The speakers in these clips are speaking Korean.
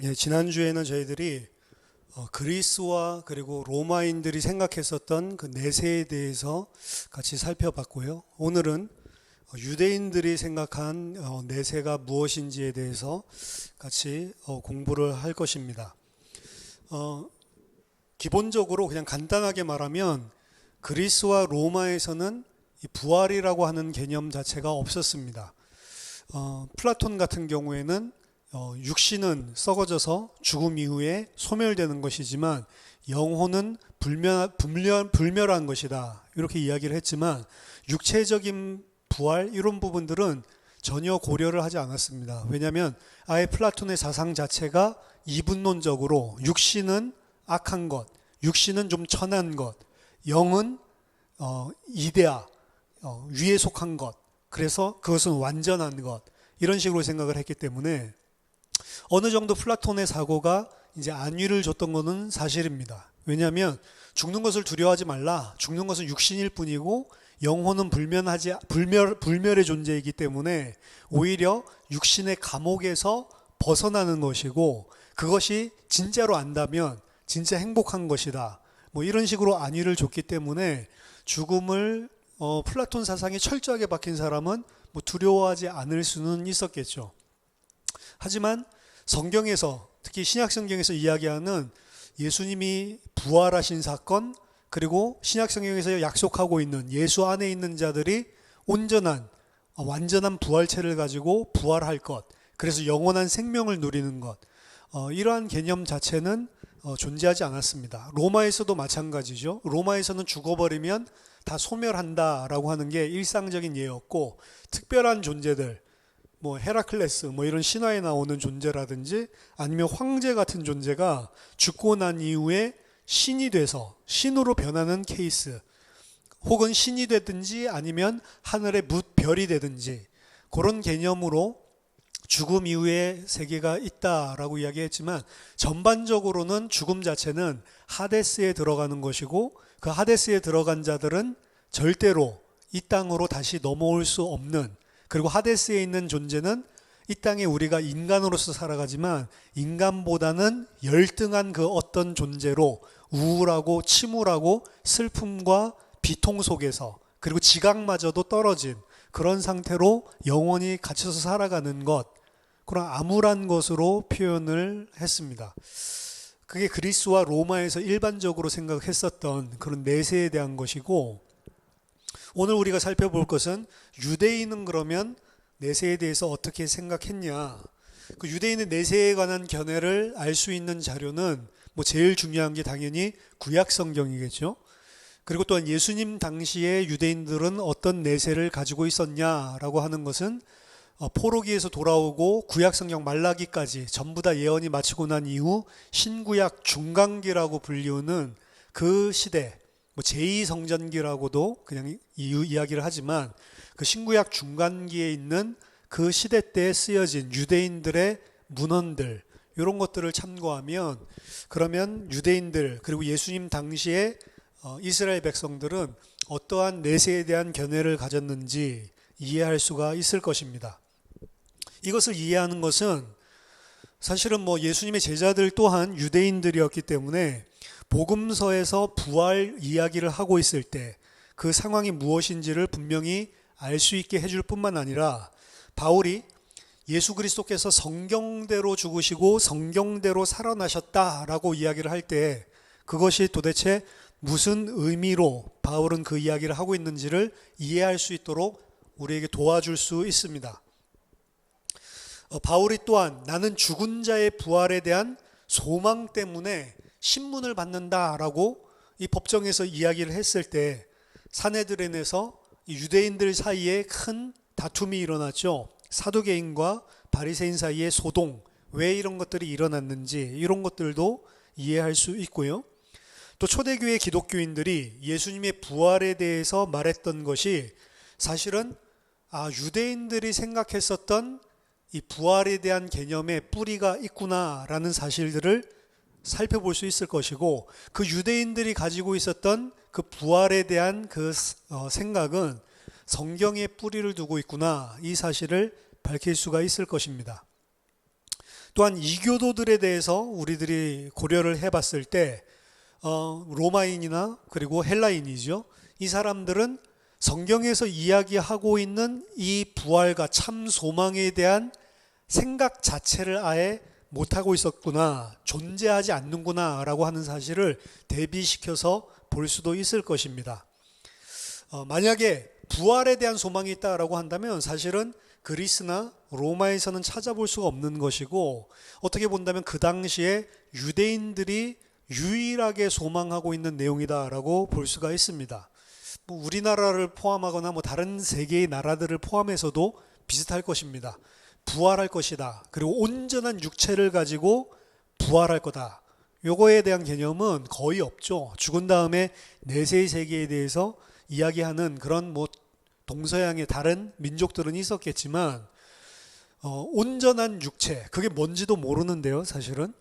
예, 지난주에는 저희들이 그리스와 그리고 로마인들이 생각했었던 그 내세에 대해서 같이 살펴봤고요. 오늘은 유대인들이 생각한 내세가 무엇인지에 대해서 같이 공부를 할 것입니다. 기본적으로 그냥 간단하게 말하면 그리스와 로마에서는 이 부활이라고 하는 개념 자체가 없었습니다. 플라톤 같은 경우에는 육신은 썩어져서 죽음 이후에 소멸되는 것이지만 영혼은 불멸한 것이다, 이렇게 이야기를 했지만 육체적인 부활 이런 부분들은 전혀 고려를 하지 않았습니다. 왜냐하면 아예 플라톤의 사상 자체가 이분론적으로 육신은 악한 것, 육신은 좀 천한 것, 영은 이데아, 위에 속한 것, 그래서 그것은 완전한 것, 이런 식으로 생각을 했기 때문에 어느 정도 플라톤의 사고가 이제 안위를 줬던 것은 사실입니다. 왜냐하면 죽는 것을 두려워하지 말라. 죽는 것은 육신일 뿐이고 영혼은 불멸의 존재이기 때문에 오히려 육신의 감옥에서 벗어나는 것이고 그것이 진짜로 안다면 진짜 행복한 것이다. 뭐 이런 식으로 안위를 줬기 때문에 죽음을 플라톤 사상이 철저하게 박힌 사람은 뭐 두려워하지 않을 수는 있었겠죠. 하지만 성경에서, 특히 신약 성경에서 이야기하는 예수님이 부활하신 사건, 그리고 신약 성경에서 약속하고 있는 예수 안에 있는 자들이 완전한 부활체를 가지고 부활할 것, 그래서 영원한 생명을 누리는 것, 이러한 개념 자체는 존재하지 않았습니다. 로마에서도 마찬가지죠. 로마에서는 죽어버리면 다 소멸한다라고 하는 게 일상적인 예였고, 특별한 존재들, 뭐 헤라클레스 뭐 이런 신화에 나오는 존재라든지 아니면 황제 같은 존재가 죽고 난 이후에 신이 돼서 신으로 변하는 케이스, 혹은 신이 되든지 아니면 하늘의 뭇별이 되든지 그런 개념으로 죽음 이후에 세계가 있다라고 이야기했지만 전반적으로는 죽음 자체는 하데스에 들어가는 것이고 그 하데스에 들어간 자들은 절대로 이 땅으로 다시 넘어올 수 없는, 그리고 하데스에 있는 존재는 이 땅에 우리가 인간으로서 살아가지만 인간보다는 열등한 그 어떤 존재로 우울하고 침울하고 슬픔과 비통 속에서, 그리고 지각마저도 떨어진 그런 상태로 영원히 갇혀서 살아가는 것, 그런 암울한 것으로 표현을 했습니다. 그게 그리스와 로마에서 일반적으로 생각했었던 그런 내세에 대한 것이고, 오늘 우리가 살펴볼 것은 유대인은 그러면 내세에 대해서 어떻게 생각했냐. 그 유대인의 내세에 관한 견해를 알 수 있는 자료는 뭐 제일 중요한 게 당연히 구약 성경이겠죠. 그리고 또한 예수님 당시에 유대인들은 어떤 내세를 가지고 있었냐라고 하는 것은 포로기에서 돌아오고 구약 성경 말라기까지 전부 다 예언이 마치고 난 이후 신구약 중간기라고 불리우는 그 시대, 뭐 제2성전기라고도 그냥 이야기를 하지만 그 신구약 중간기에 있는 그 시대 때에 쓰여진 유대인들의 문헌들, 이런 것들을 참고하면, 그러면 유대인들 그리고 예수님 당시에 이스라엘 백성들은 어떠한 내세에 대한 견해를 가졌는지 이해할 수가 있을 것입니다. 이것을 이해하는 것은 사실은 뭐 예수님의 제자들 또한 유대인들이었기 때문에 복음서에서 부활 이야기를 하고 있을 때 그 상황이 무엇인지를 분명히 알 수 있게 해줄 뿐만 아니라, 바울이 예수 그리스도께서 성경대로 죽으시고 성경대로 살아나셨다라고 이야기를 할 때 그것이 도대체 무슨 의미로 바울은 그 이야기를 하고 있는지를 이해할 수 있도록 우리에게 도와줄 수 있습니다. 바울이 또한 나는 죽은 자의 부활에 대한 소망 때문에 신문을 받는다라고 이 법정에서 이야기를 했을 때 산헤드린에서 유대인들 사이에 큰 다툼이 일어났죠. 사두개인과 바리새인 사이의 소동, 왜 이런 것들이 일어났는지 이런 것들도 이해할 수 있고요. 또 초대교회 기독교인들이 예수님의 부활에 대해서 말했던 것이 사실은 유대인들이 생각했었던 이 부활에 대한 개념에 뿌리가 있구나라는 사실들을 살펴볼 수 있을 것이고, 그 유대인들이 가지고 있었던 그 부활에 대한 그 생각은 성경에 뿌리를 두고 있구나, 이 사실을 밝힐 수가 있을 것입니다. 또한 이교도들에 대해서 우리들이 고려를 해봤을 때 로마인이나 그리고 헬라인이죠. 이 사람들은 성경에서 이야기하고 있는 이 부활과 참 소망에 대한 생각 자체를 아예 못하고 있었구나, 존재하지 않는구나 라고 하는 사실을 대비시켜서 볼 수도 있을 것입니다. 만약에 부활에 대한 소망이 있다라고 한다면 사실은 그리스나 로마에서는 찾아볼 수가 없는 것이고, 어떻게 본다면 그 당시에 유대인들이 유일하게 소망하고 있는 내용이다라고 볼 수가 있습니다. 우리나라를 포함하거나 다른 세계의 나라들을 포함해서도 비슷할 것입니다. 부활할 것이다. 그리고 온전한 육체를 가지고 부활할 거다. 요거에 대한 개념은 거의 없죠. 죽은 다음에 내세의 세계에 대해서 이야기하는 그런 동서양의 다른 민족들은 있었겠지만 온전한 육체, 그게 뭔지도 모르는데요. 사실은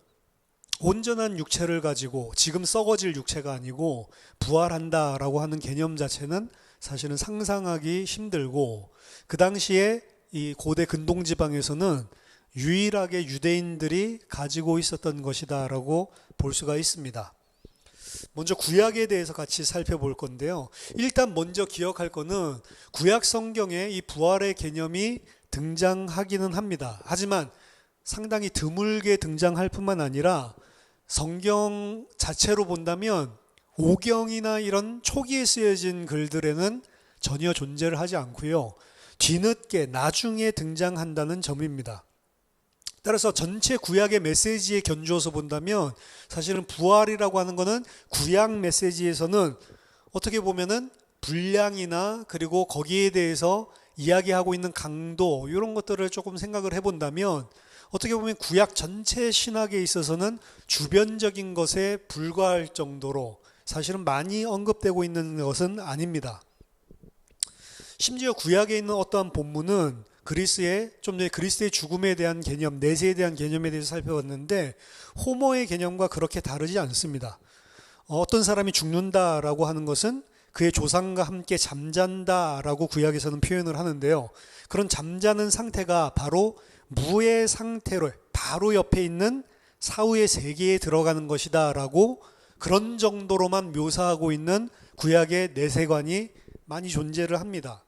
온전한 육체를 가지고 지금 썩어질 육체가 아니고 부활한다라고 하는 개념 자체는 사실은 상상하기 힘들고, 그 당시에 이 고대 근동지방에서는 유일하게 유대인들이 가지고 있었던 것이다라고 볼 수가 있습니다. 먼저 구약에 대해서 같이 살펴볼 건데요. 일단 먼저 기억할 거는 구약 성경에 이 부활의 개념이 등장하기는 합니다. 하지만 상당히 드물게 등장할 뿐만 아니라 성경 자체로 본다면 오경이나 이런 초기에 쓰여진 글들에는 전혀 존재를 하지 않고요. 뒤늦게 나중에 등장한다는 점입니다. 따라서 전체 구약의 메시지에 견주어서 본다면 사실은 부활이라고 하는 것은 구약 메시지에서는 어떻게 보면은 분량이나 그리고 거기에 대해서 이야기하고 있는 강도, 이런 것들을 조금 생각을 해본다면 어떻게 보면 구약 전체 신학에 있어서는 주변적인 것에 불과할 정도로 사실은 많이 언급되고 있는 것은 아닙니다. 심지어 구약에 있는 어떠한 본문은 그리스의 좀 전에 그리스의 죽음에 대한 개념, 내세에 대한 개념에 대해서 살펴봤는데 호모의 개념과 그렇게 다르지 않습니다. 어떤 사람이 죽는다라고 하는 것은 그의 조상과 함께 잠잔다라고 구약에서는 표현을 하는데요. 그런 잠자는 상태가 바로 무의 상태로 바로 옆에 있는 사후의 세계에 들어가는 것이다라고 그런 정도로만 묘사하고 있는 구약의 내세관이 많이 존재를 합니다.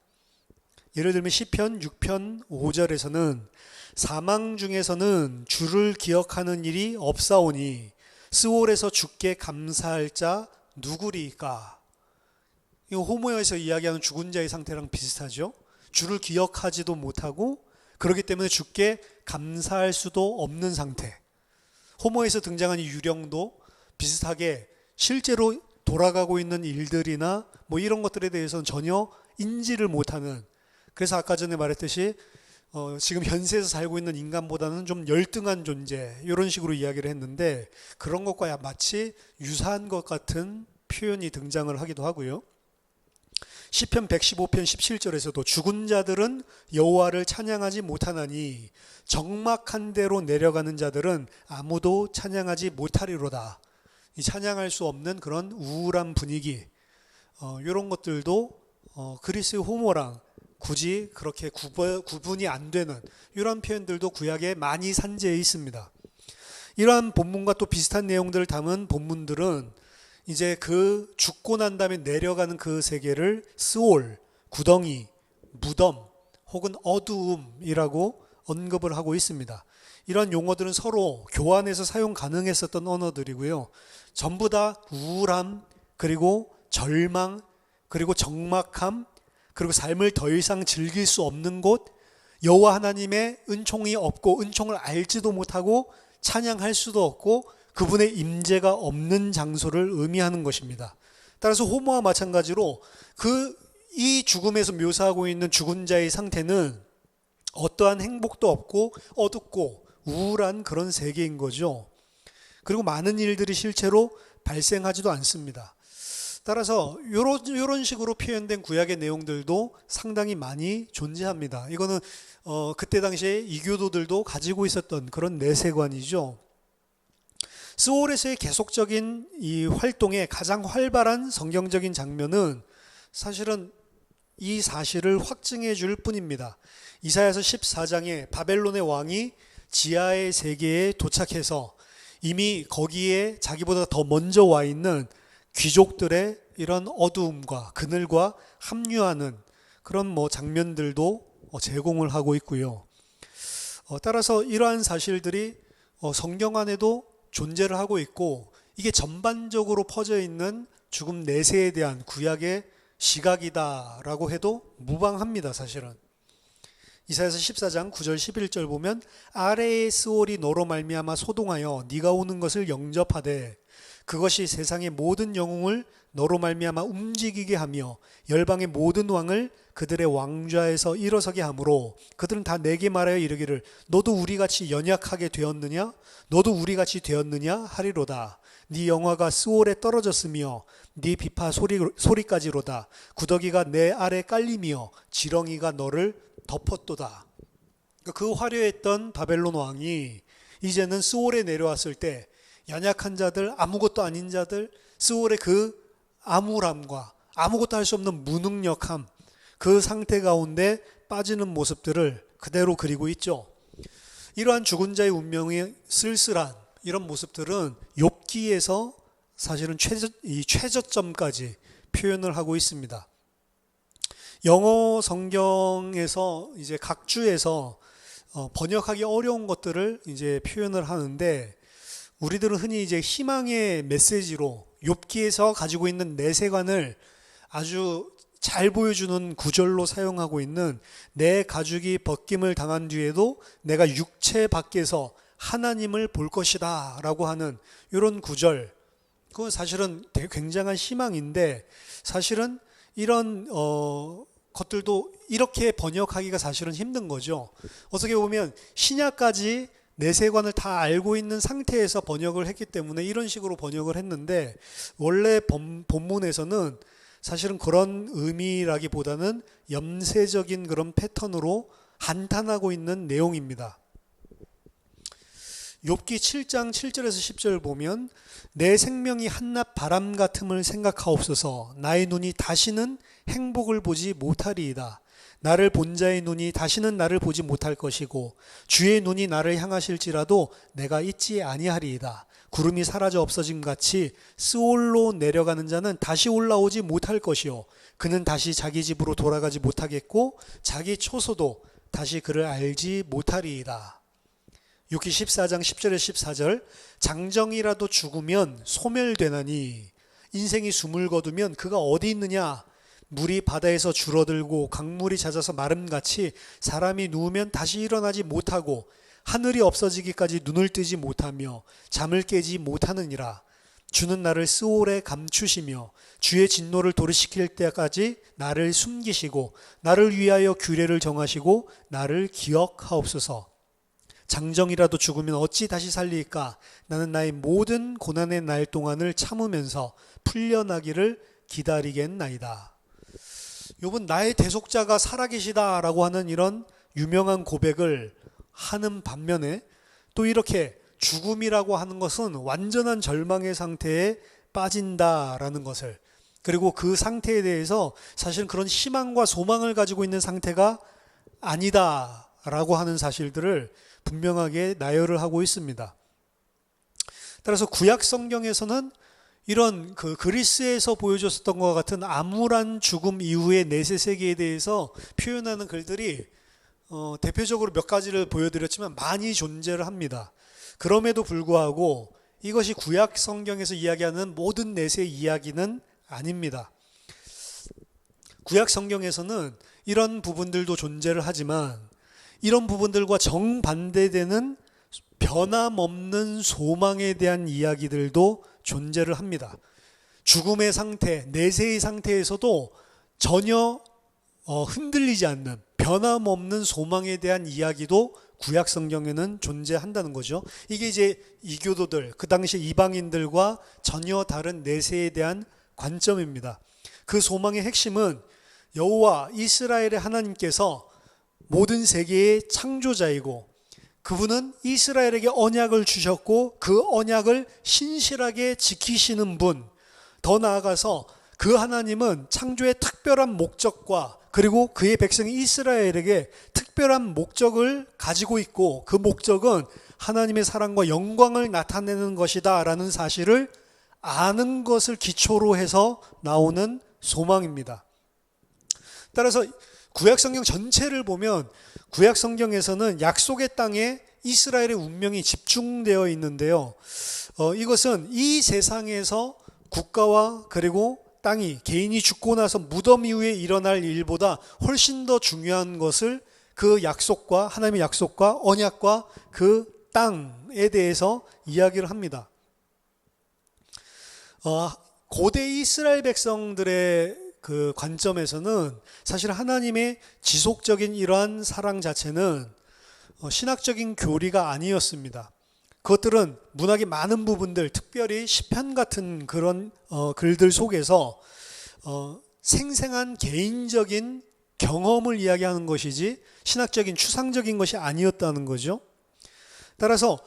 예를 들면 시편 6편 5절에서는 사망 중에서는 주를 기억하는 일이 없사오니 스올에서 주께 감사할 자 누구리까? 이 호모에서 이야기하는 죽은 자의 상태랑 비슷하죠. 주를 기억하지도 못하고 그렇기 때문에 주께 감사할 수도 없는 상태. 호모에서 등장한 이 유령도 비슷하게 실제로 돌아가고 있는 일들이나 이런 것들에 대해서는 전혀 인지를 못하는, 그래서 아까 전에 말했듯이 지금 현세에서 살고 있는 인간보다는 좀 열등한 존재, 이런 식으로 이야기를 했는데 그런 것과 마치 유사한 것 같은 표현이 등장을 하기도 하고요. 시편 115편 17절에서도 죽은 자들은 여호와를 찬양하지 못하나니 적막한 데로 내려가는 자들은 아무도 찬양하지 못하리로다. 이 찬양할 수 없는 그런 우울한 분위기, 이런 것들도 그리스의 호모랑 굳이 그렇게 구분이 안 되는 이런 표현들도 구약에 많이 산재해 있습니다. 이러한 본문과 또 비슷한 내용들을 담은 본문들은 이제 그 죽고 난 다음에 내려가는 그 세계를 스올, 구덩이, 무덤 혹은 어두움이라고 언급을 하고 있습니다. 이런 용어들은 서로 교환해서 사용 가능했었던 언어들이고요. 전부 다 우울함, 그리고 절망, 그리고 적막함, 그리고 삶을 더 이상 즐길 수 없는 곳, 여호와 하나님의 은총이 없고 은총을 알지도 못하고 찬양할 수도 없고 그분의 임재가 없는 장소를 의미하는 것입니다. 따라서 호모와 마찬가지로 이 죽음에서 묘사하고 있는 죽은 자의 상태는 어떠한 행복도 없고 어둡고 우울한 그런 세계인 거죠. 그리고 많은 일들이 실제로 발생하지도 않습니다. 따라서 이런 식으로 표현된 구약의 내용들도 상당히 많이 존재합니다. 이거는 그때 당시에 이교도들도 가지고 있었던 그런 내세관이죠. 스올에서의 계속적인 이 활동의 가장 활발한 성경적인 장면은 사실은 이 사실을 확증해 줄 뿐입니다. 이사야서 14장에 바벨론의 왕이 지하의 세계에 도착해서 이미 거기에 자기보다 더 먼저 와 있는 귀족들의 이런 어두움과 그늘과 합류하는 그런 장면들도 제공을 하고 있고요. 따라서 이러한 사실들이 성경 안에도 존재를 하고 있고 이게 전반적으로 퍼져 있는 죽음 내세에 대한 구약의 시각이다라고 해도 무방합니다. 사실은 이사야서 14장 9절 11절 보면 아래의 스올이 너로 말미암아 소동하여 네가 오는 것을 영접하되 그것이 세상의 모든 영웅을 너로 말미암아 움직이게 하며 열방의 모든 왕을 그들의 왕좌에서 일어서게 하므로 그들은 다 내게 말하여 이르기를 너도 우리같이 연약하게 되었느냐 너도 우리같이 되었느냐 하리로다. 네 영화가 스올에 떨어졌으며 네 비파 소리까지로다. 구더기가 내 아래 깔리며 지렁이가 너를 덮었도다. 그 화려했던 바벨론 왕이 이제는 스올에 내려왔을 때 연약한 자들, 아무것도 아닌 자들, 스올의 그 암울함과 아무것도 할 수 없는 무능력함, 그 상태 가운데 빠지는 모습들을 그대로 그리고 있죠. 이러한 죽은 자의 운명이 쓸쓸한 이런 모습들은 욥기에서 사실은 최저점까지 표현을 하고 있습니다. 영어 성경에서 이제 각 주에서 번역하기 어려운 것들을 이제 표현을 하는데 우리들은 흔히 이제 희망의 메시지로 욥기에서 가지고 있는 내세관을 아주 잘 보여주는 구절로 사용하고 있는 내 가죽이 벗김을 당한 뒤에도 내가 육체 밖에서 하나님을 볼 것이다 라고 하는 이런 구절, 그건 사실은 되게 굉장한 희망인데 사실은 이런 것들도 이렇게 번역하기가 사실은 힘든 거죠. 어떻게 보면 신약까지 내세관을 다 알고 있는 상태에서 번역을 했기 때문에 이런 식으로 번역을 했는데 원래 본문에서는 사실은 그런 의미라기보다는 염세적인 그런 패턴으로 한탄하고 있는 내용입니다. 욥기 7장 7절에서 10절 보면 내 생명이 한낮 바람 같음을 생각하옵소서. 나의 눈이 다시는 행복을 보지 못하리이다. 나를 본 자의 눈이 다시는 나를 보지 못할 것이고 주의 눈이 나를 향하실지라도 내가 잊지 아니하리이다. 구름이 사라져 없어짐 같이 스올로 내려가는 자는 다시 올라오지 못할 것이요 그는 다시 자기 집으로 돌아가지 못하겠고 자기 초소도 다시 그를 알지 못하리이다. 욥기 14장 10절에 14절 장정이라도 죽으면 소멸되나니 인생이 숨을 거두면 그가 어디 있느냐. 물이 바다에서 줄어들고 강물이 잦아서 마름같이 사람이 누우면 다시 일어나지 못하고 하늘이 없어지기까지 눈을 뜨지 못하며 잠을 깨지 못하느니라. 주는 나를 스올에 감추시며 주의 진노를 도르시킬 때까지 나를 숨기시고 나를 위하여 규례를 정하시고 나를 기억하옵소서. 장정이라도 죽으면 어찌 다시 살리까? 나는 나의 모든 고난의 날 동안을 참으면서 풀려나기를 기다리겠나이다. 욥은 나의 대속자가 살아계시다라고 하는 이런 유명한 고백을 하는 반면에 또 이렇게 죽음이라고 하는 것은 완전한 절망의 상태에 빠진다라는 것을, 그리고 그 상태에 대해서 사실 그런 희망과 소망을 가지고 있는 상태가 아니다라고 하는 사실들을 분명하게 나열을 하고 있습니다. 따라서 구약 성경에서는 이런 그 그리스에서 보여줬었던 것과 같은 암울한 죽음 이후의 내세 세계에 대해서 표현하는 글들이 대표적으로 몇 가지를 보여드렸지만 많이 존재를 합니다. 그럼에도 불구하고 이것이 구약 성경에서 이야기하는 모든 내세 이야기는 아닙니다. 구약 성경에서는 이런 부분들도 존재를 하지만 이런 부분들과 정반대되는 변함없는 소망에 대한 이야기들도 존재를 합니다. 죽음의 상태, 내세의 상태에서도 전혀 흔들리지 않는 변함없는 소망에 대한 이야기도 구약 성경에는 존재한다는 거죠. 이게 이제 이교도들, 그 당시 이방인들과 전혀 다른 내세에 대한 관점입니다. 그 소망의 핵심은 여호와 이스라엘의 하나님께서 모든 세계의 창조자이고 그분은 이스라엘에게 언약을 주셨고 그 언약을 신실하게 지키시는 분, 더 나아가서 그 하나님은 창조의 특별한 목적과 그리고 그의 백성 이스라엘에게 특별한 목적을 가지고 있고 그 목적은 하나님의 사랑과 영광을 나타내는 것이다 라는 사실을 아는 것을 기초로 해서 나오는 소망입니다. 따라서 구약성경 전체를 보면 구약성경에서는 약속의 땅에 이스라엘의 운명이 집중되어 있는데요. 이것은 이 세상에서 국가와 그리고 땅이 개인이 죽고 나서 무덤 이후에 일어날 일보다 훨씬 더 중요한 것을 그 약속과 하나님의 약속과 언약과 그 땅에 대해서 이야기를 합니다. 고대 이스라엘 백성들의 그 관점에서는 사실 하나님의 지속적인 이러한 사랑 자체는 신학적인 교리가 아니었습니다. 그것들은 문학의 많은 부분들, 특별히 시편 같은 그런 글들 속에서 생생한 개인적인 경험을 이야기하는 것이지 신학적인 추상적인 것이 아니었다는 거죠. 따라서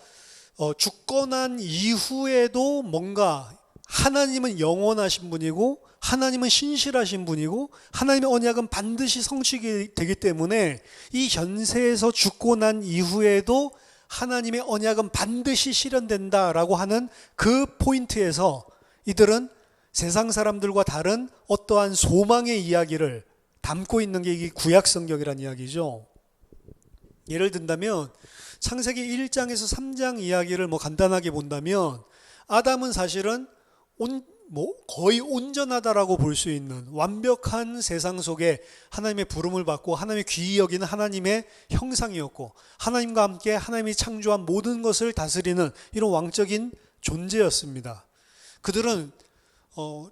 죽고 난 이후에도 뭔가 하나님은 영원하신 분이고 하나님은 신실하신 분이고 하나님의 언약은 반드시 성취되기 때문에 이 현세에서 죽고 난 이후에도 하나님의 언약은 반드시 실현된다라고 하는 그 포인트에서 이들은 세상 사람들과 다른 어떠한 소망의 이야기를 담고 있는 게 이게 구약성경이라는 이야기죠. 예를 든다면 창세기 1장에서 3장 이야기를 간단하게 본다면 아담은 사실은 거의 온전하다라고 볼 수 있는 완벽한 세상 속에 하나님의 부름을 받고 하나님의 귀히 여기는 하나님의 형상이었고 하나님과 함께 하나님이 창조한 모든 것을 다스리는 이런 왕적인 존재였습니다. 그들은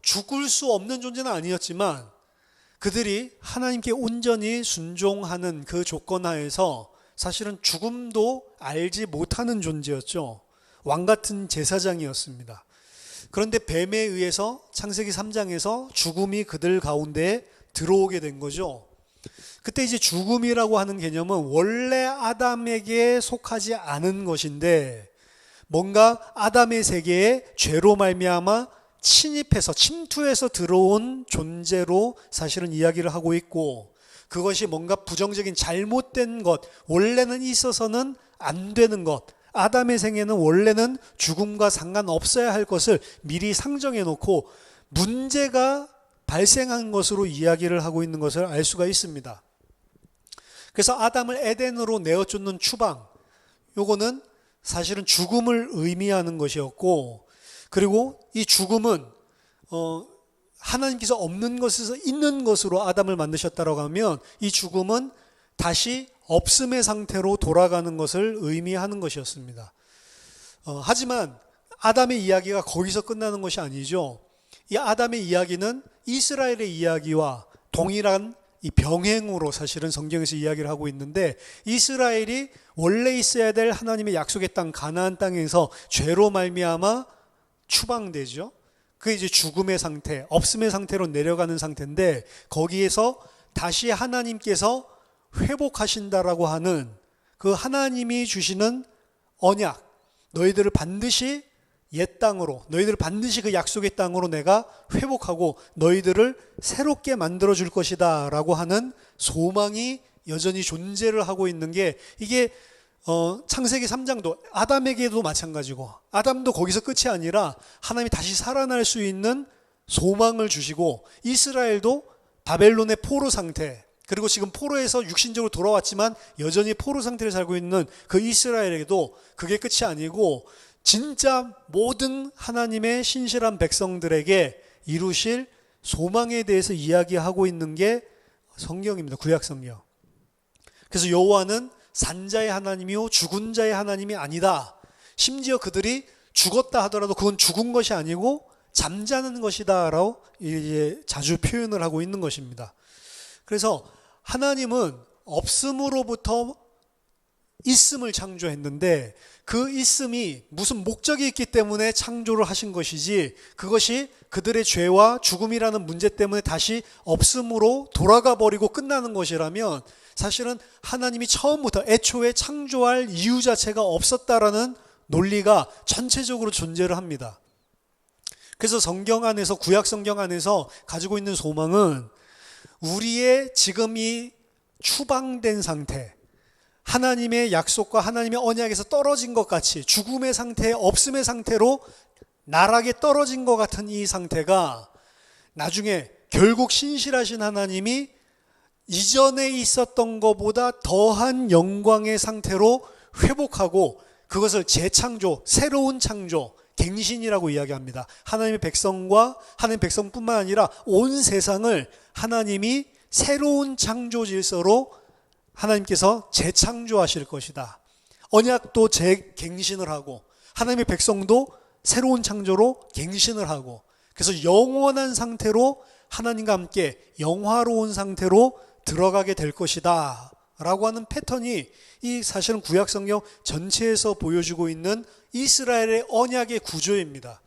죽을 수 없는 존재는 아니었지만 그들이 하나님께 온전히 순종하는 그 조건 하에서 사실은 죽음도 알지 못하는 존재였죠. 왕 같은 제사장이었습니다. 그런데 뱀에 의해서 창세기 3장에서 죽음이 그들 가운데 들어오게 된 거죠. 그때 이제 죽음이라고 하는 개념은 원래 아담에게 속하지 않은 것인데 뭔가 아담의 세계에 죄로 말미암아 침입해서 침투해서 들어온 존재로 사실은 이야기를 하고 있고 그것이 뭔가 부정적인 잘못된 것, 원래는 있어서는 안 되는 것, 아담의 생애는 원래는 죽음과 상관없어야 할 것을 미리 상정해 놓고 문제가 발생한 것으로 이야기를 하고 있는 것을 알 수가 있습니다. 그래서 아담을 에덴으로 내어쫓는 추방, 요거는 사실은 죽음을 의미하는 것이었고 그리고 이 죽음은 하나님께서 없는 것에서 있는 것으로 아담을 만드셨다라고 하면 이 죽음은 다시 없음의 상태로 돌아가는 것을 의미하는 것이었습니다. 하지만 아담의 이야기가 거기서 끝나는 것이 아니죠. 이 아담의 이야기는 이스라엘의 이야기와 동일한 이 병행으로 사실은 성경에서 이야기를 하고 있는데 이스라엘이 원래 있어야 될 하나님의 약속의 땅 가나안 땅에서 죄로 말미암아 추방되죠. 그게 이제 죽음의 상태, 없음의 상태로 내려가는 상태인데 거기에서 다시 하나님께서 회복하신다라고 하는 그 하나님이 주시는 언약, 너희들을 반드시 옛 땅으로, 너희들을 반드시 그 약속의 땅으로 내가 회복하고 너희들을 새롭게 만들어 줄 것이다 라고 하는 소망이 여전히 존재를 하고 있는 게 이게 창세기 3장도 아담에게도 마찬가지고 아담도 거기서 끝이 아니라 하나님이 다시 살아날 수 있는 소망을 주시고 이스라엘도 바벨론의 포로 상태 그리고 지금 포로에서 육신적으로 돌아왔지만 여전히 포로 상태를 살고 있는 그 이스라엘에게도 그게 끝이 아니고 진짜 모든 하나님의 신실한 백성들에게 이루실 소망에 대해서 이야기하고 있는 게 성경입니다. 구약성경. 그래서 여호와는 산자의 하나님이요 죽은 자의 하나님이 아니다. 심지어 그들이 죽었다 하더라도 그건 죽은 것이 아니고 잠자는 것이다 라고 이제 자주 표현을 하고 있는 것입니다. 그래서 하나님은 없음으로부터 있음을 창조했는데 그 있음이 무슨 목적이 있기 때문에 창조를 하신 것이지 그것이 그들의 죄와 죽음이라는 문제 때문에 다시 없음으로 돌아가 버리고 끝나는 것이라면 사실은 하나님이 처음부터 애초에 창조할 이유 자체가 없었다라는 논리가 전체적으로 존재를 합니다. 그래서 성경 안에서, 구약 성경 안에서 가지고 있는 소망은 우리의 지금 이 추방된 상태, 하나님의 약속과 하나님의 언약에서 떨어진 것 같이 죽음의 상태, 없음의 상태로 나락에 떨어진 것 같은 이 상태가 나중에 결국 신실하신 하나님이 이전에 있었던 것보다 더한 영광의 상태로 회복하고 그것을 재창조, 새로운 창조, 갱신이라고 이야기합니다. 하나님의 백성과 하나님의 백성뿐만 아니라 온 세상을 하나님이 새로운 창조 질서로 하나님께서 재창조하실 것이다. 언약도 재갱신을 하고 하나님의 백성도 새로운 창조로 갱신을 하고, 그래서 영원한 상태로 하나님과 함께 영화로운 상태로 들어가게 될 것이다 라고 하는 패턴이 이 사실은 구약 성경 전체에서 보여주고 있는 이스라엘의 언약의 구조입니다.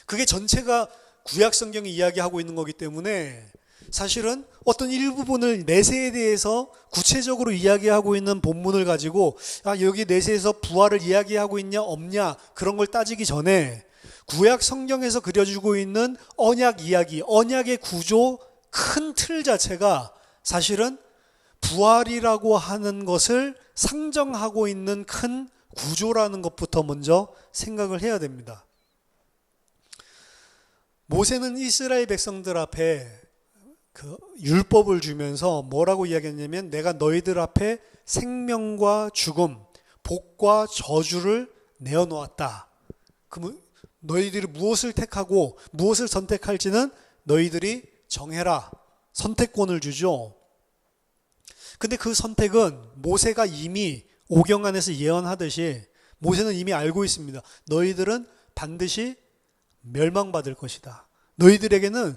그게 전체가 구약 성경이 이야기하고 있는 거기 때문에 사실은 어떤 일부분을 내세에 대해서 구체적으로 이야기하고 있는 본문을 가지고 여기 내세에서 부활을 이야기하고 있냐 없냐 그런 걸 따지기 전에 구약 성경에서 그려주고 있는 언약 이야기, 언약의 구조 큰 틀 자체가 사실은 부활이라고 하는 것을 상정하고 있는 큰 구조라는 것부터 먼저 생각을 해야 됩니다. 모세는 이스라엘 백성들 앞에 그 율법을 주면서 뭐라고 이야기했냐면 내가 너희들 앞에 생명과 죽음, 복과 저주를 내어놓았다. 그러면 너희들이 무엇을 택하고 무엇을 선택할지는 너희들이 정해라. 선택권을 주죠. 근데 그 선택은 모세가 이미 오경 안에서 예언하듯이 모세는 이미 알고 있습니다. 너희들은 반드시 멸망받을 것이다. 너희들에게는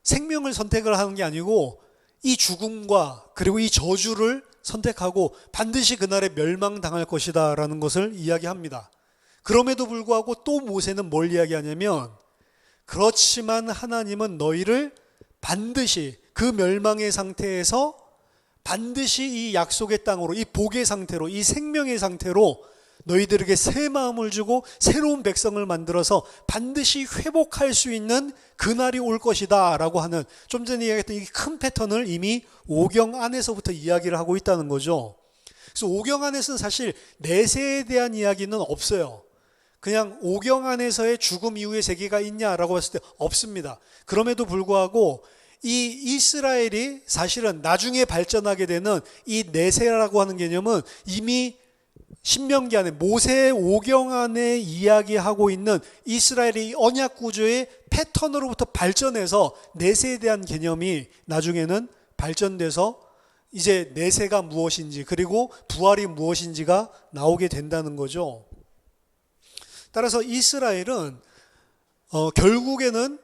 생명을 선택을 하는 게 아니고 이 죽음과 그리고 이 저주를 선택하고 반드시 그날에 멸망당할 것이다 라는 것을 이야기합니다. 그럼에도 불구하고 또 모세는 뭘 이야기하냐면 그렇지만 하나님은 너희를 반드시 그 멸망의 상태에서 반드시 이 약속의 땅으로, 이 복의 상태로, 이 생명의 상태로 너희들에게 새 마음을 주고 새로운 백성을 만들어서 반드시 회복할 수 있는 그날이 올 것이다 라고 하는 좀 전에 이야기했던 이 큰 패턴을 이미 오경 안에서부터 이야기를 하고 있다는 거죠. 그래서 오경 안에서는 사실 내세에 대한 이야기는 없어요. 그냥 오경 안에서의 죽음 이후의 세계가 있냐라고 봤을 때 없습니다. 그럼에도 불구하고 이 이스라엘이 사실은 나중에 발전하게 되는 이 내세라고 하는 개념은 이미 신명기 안에 모세의 오경 안에 이야기하고 있는 이스라엘의 언약 구조의 패턴으로부터 발전해서 내세에 대한 개념이 나중에는 발전돼서 이제 내세가 무엇인지 그리고 부활이 무엇인지가 나오게 된다는 거죠. 따라서 이스라엘은 결국에는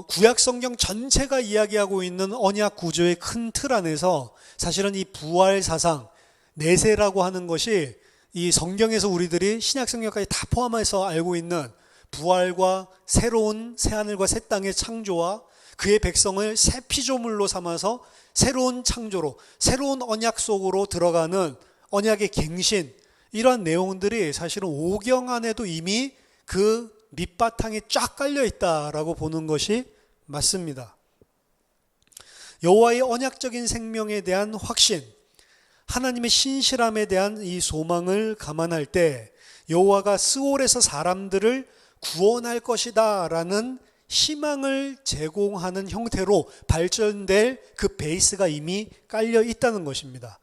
구약 성경 전체가 이야기하고 있는 언약 구조의 큰 틀 안에서 사실은 이 부활 사상, 내세라고 하는 것이 이 성경에서 우리들이 신약 성경까지 다 포함해서 알고 있는 부활과 새로운 새하늘과 새 땅의 창조와 그의 백성을 새 피조물로 삼아서 새로운 창조로, 새로운 언약 속으로 들어가는 언약의 갱신, 이러한 내용들이 사실은 오경 안에도 이미 그 밑바탕에 쫙 깔려 있다라고 보는 것이 맞습니다. 여호와의 언약적인 생명에 대한 확신, 하나님의 신실함에 대한 이 소망을 감안할 때 여호와가 스올에서 사람들을 구원할 것이다 라는 희망을 제공하는 형태로 발전될 그 베이스가 이미 깔려 있다는 것입니다.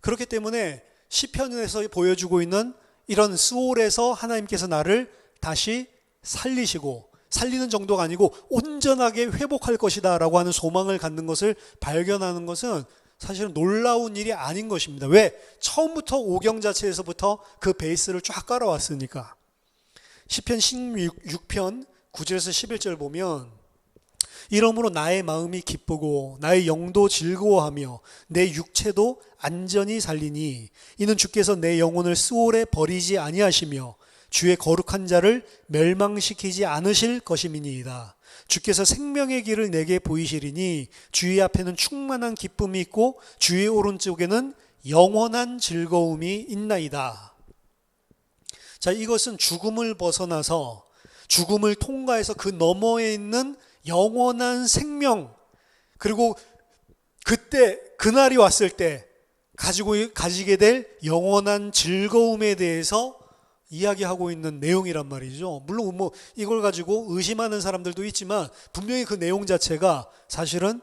그렇기 때문에 시편에서 보여주고 있는 이런 스올에서 하나님께서 나를 다시 살리시고, 살리는 정도가 아니고 온전하게 회복할 것이다 라고 하는 소망을 갖는 것을 발견하는 것은 사실은 놀라운 일이 아닌 것입니다. 왜? 처음부터 오경 자체에서부터 그 베이스를 쫙 깔아왔으니까. 시편 16편 9절에서 11절 보면 이러므로 나의 마음이 기쁘고 나의 영도 즐거워하며 내 육체도 안전히 살리니 이는 주께서 내 영혼을 스올에 버리지 아니하시며 주의 거룩한 자를 멸망시키지 않으실 것임이니이다. 주께서 생명의 길을 내게 보이시리니 주의 앞에는 충만한 기쁨이 있고 주의 오른쪽에는 영원한 즐거움이 있나이다. 자, 이것은 죽음을 벗어나서 죽음을 통과해서 그 너머에 있는 영원한 생명, 그리고 그때 그날이 왔을 때 가지게 될 영원한 즐거움에 대해서 이야기하고 있는 내용이란 말이죠. 물론 뭐 이걸 가지고 의심하는 사람들도 있지만 분명히 그 내용 자체가 사실은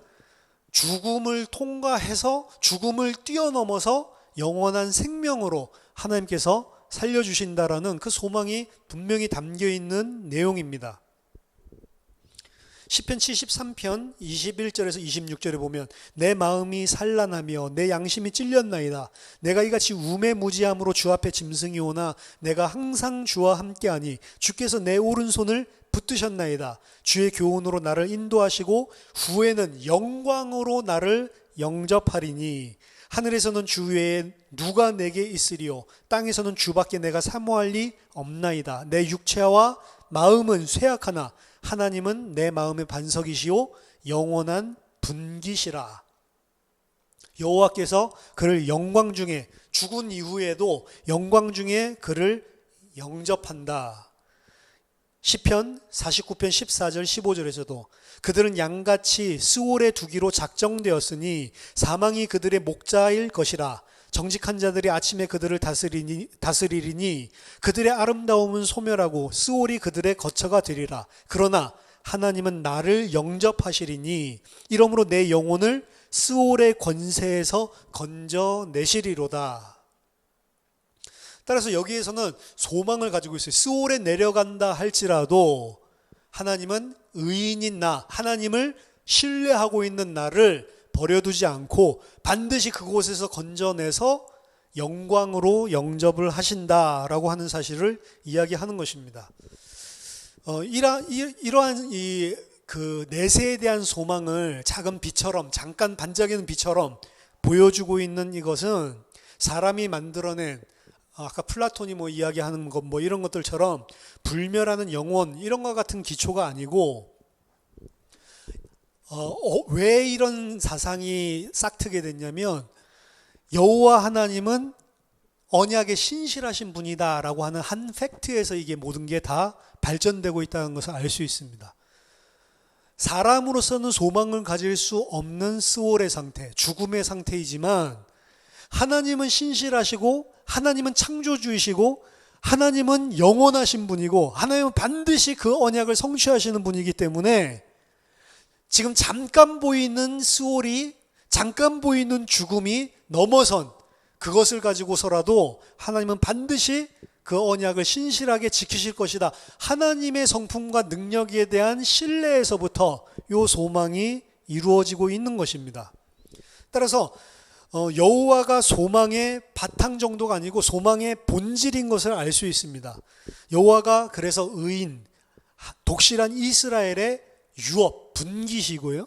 죽음을 통과해서 죽음을 뛰어넘어서 영원한 생명으로 하나님께서 살려주신다라는 그 소망이 분명히 담겨 있는 내용입니다. 시편 73편 21절에서 26절에 보면 내 마음이 산란하며 내 양심이 찔렸나이다. 내가 이같이 우매무지함으로 주 앞에 짐승이 오나 내가 항상 주와 함께하니 주께서 내 오른손을 붙드셨나이다. 주의 교훈으로 나를 인도하시고 후에는 영광으로 나를 영접하리니 하늘에서는 주 외에 누가 내게 있으리요 땅에서는 주밖에 내가 사모할 리 없나이다. 내 육체와 마음은 쇠약하나 하나님은 내 마음의 반석이시오 영원한 분기시라. 여호와께서 그를 영광 중에, 죽은 이후에도 영광 중에 그를 영접한다. 시편 49편 14절 15절에서도 그들은 양같이 스올에 두기로 작정되었으니 사망이 그들의 목자일 것이라. 정직한 자들이 아침에 그들을 다스리리니 그들의 아름다움은 소멸하고 스올이 그들의 거처가 되리라. 그러나 하나님은 나를 영접하시리니 이러므로 내 영혼을 스올의 권세에서 건져내시리로다. 따라서 여기에서는 소망을 가지고 있어요. 스올에 내려간다 할지라도 하나님은 의인인 나, 하나님을 신뢰하고 있는 나를 버려두지 않고 반드시 그곳에서 건져내서 영광으로 영접을 하신다라고 하는 사실을 이야기하는 것입니다. 이러한 그 내세에 대한 소망을 작은 빛처럼, 잠깐 반짝이는 빛처럼 보여주고 있는 이것은 사람이 만들어낸, 아까 플라톤이 뭐 이야기하는 것 뭐 이런 것들처럼 불멸하는 영혼 이런 것 같은 기초가 아니고, 왜 이런 사상이 싹트게 됐냐면 여호와 하나님은 언약에 신실하신 분이다라고 하는 한 팩트에서 이게 모든 게 다 발전되고 있다는 것을 알 수 있습니다. 사람으로서는 소망을 가질 수 없는 스올의 상태, 죽음의 상태이지만 하나님은 신실하시고 하나님은 창조주이시고 하나님은 영원하신 분이고 하나님은 반드시 그 언약을 성취하시는 분이기 때문에 지금 잠깐 보이는 스올이, 잠깐 보이는 죽음이 넘어선 그것을 가지고서라도 하나님은 반드시 그 언약을 신실하게 지키실 것이다. 하나님의 성품과 능력에 대한 신뢰에서부터 이 소망이 이루어지고 있는 것입니다. 따라서 여호와가 소망의 바탕 정도가 아니고 소망의 본질인 것을 알 수 있습니다. 여호와가 그래서 의인, 독실한 이스라엘의 유업, 분기시고요.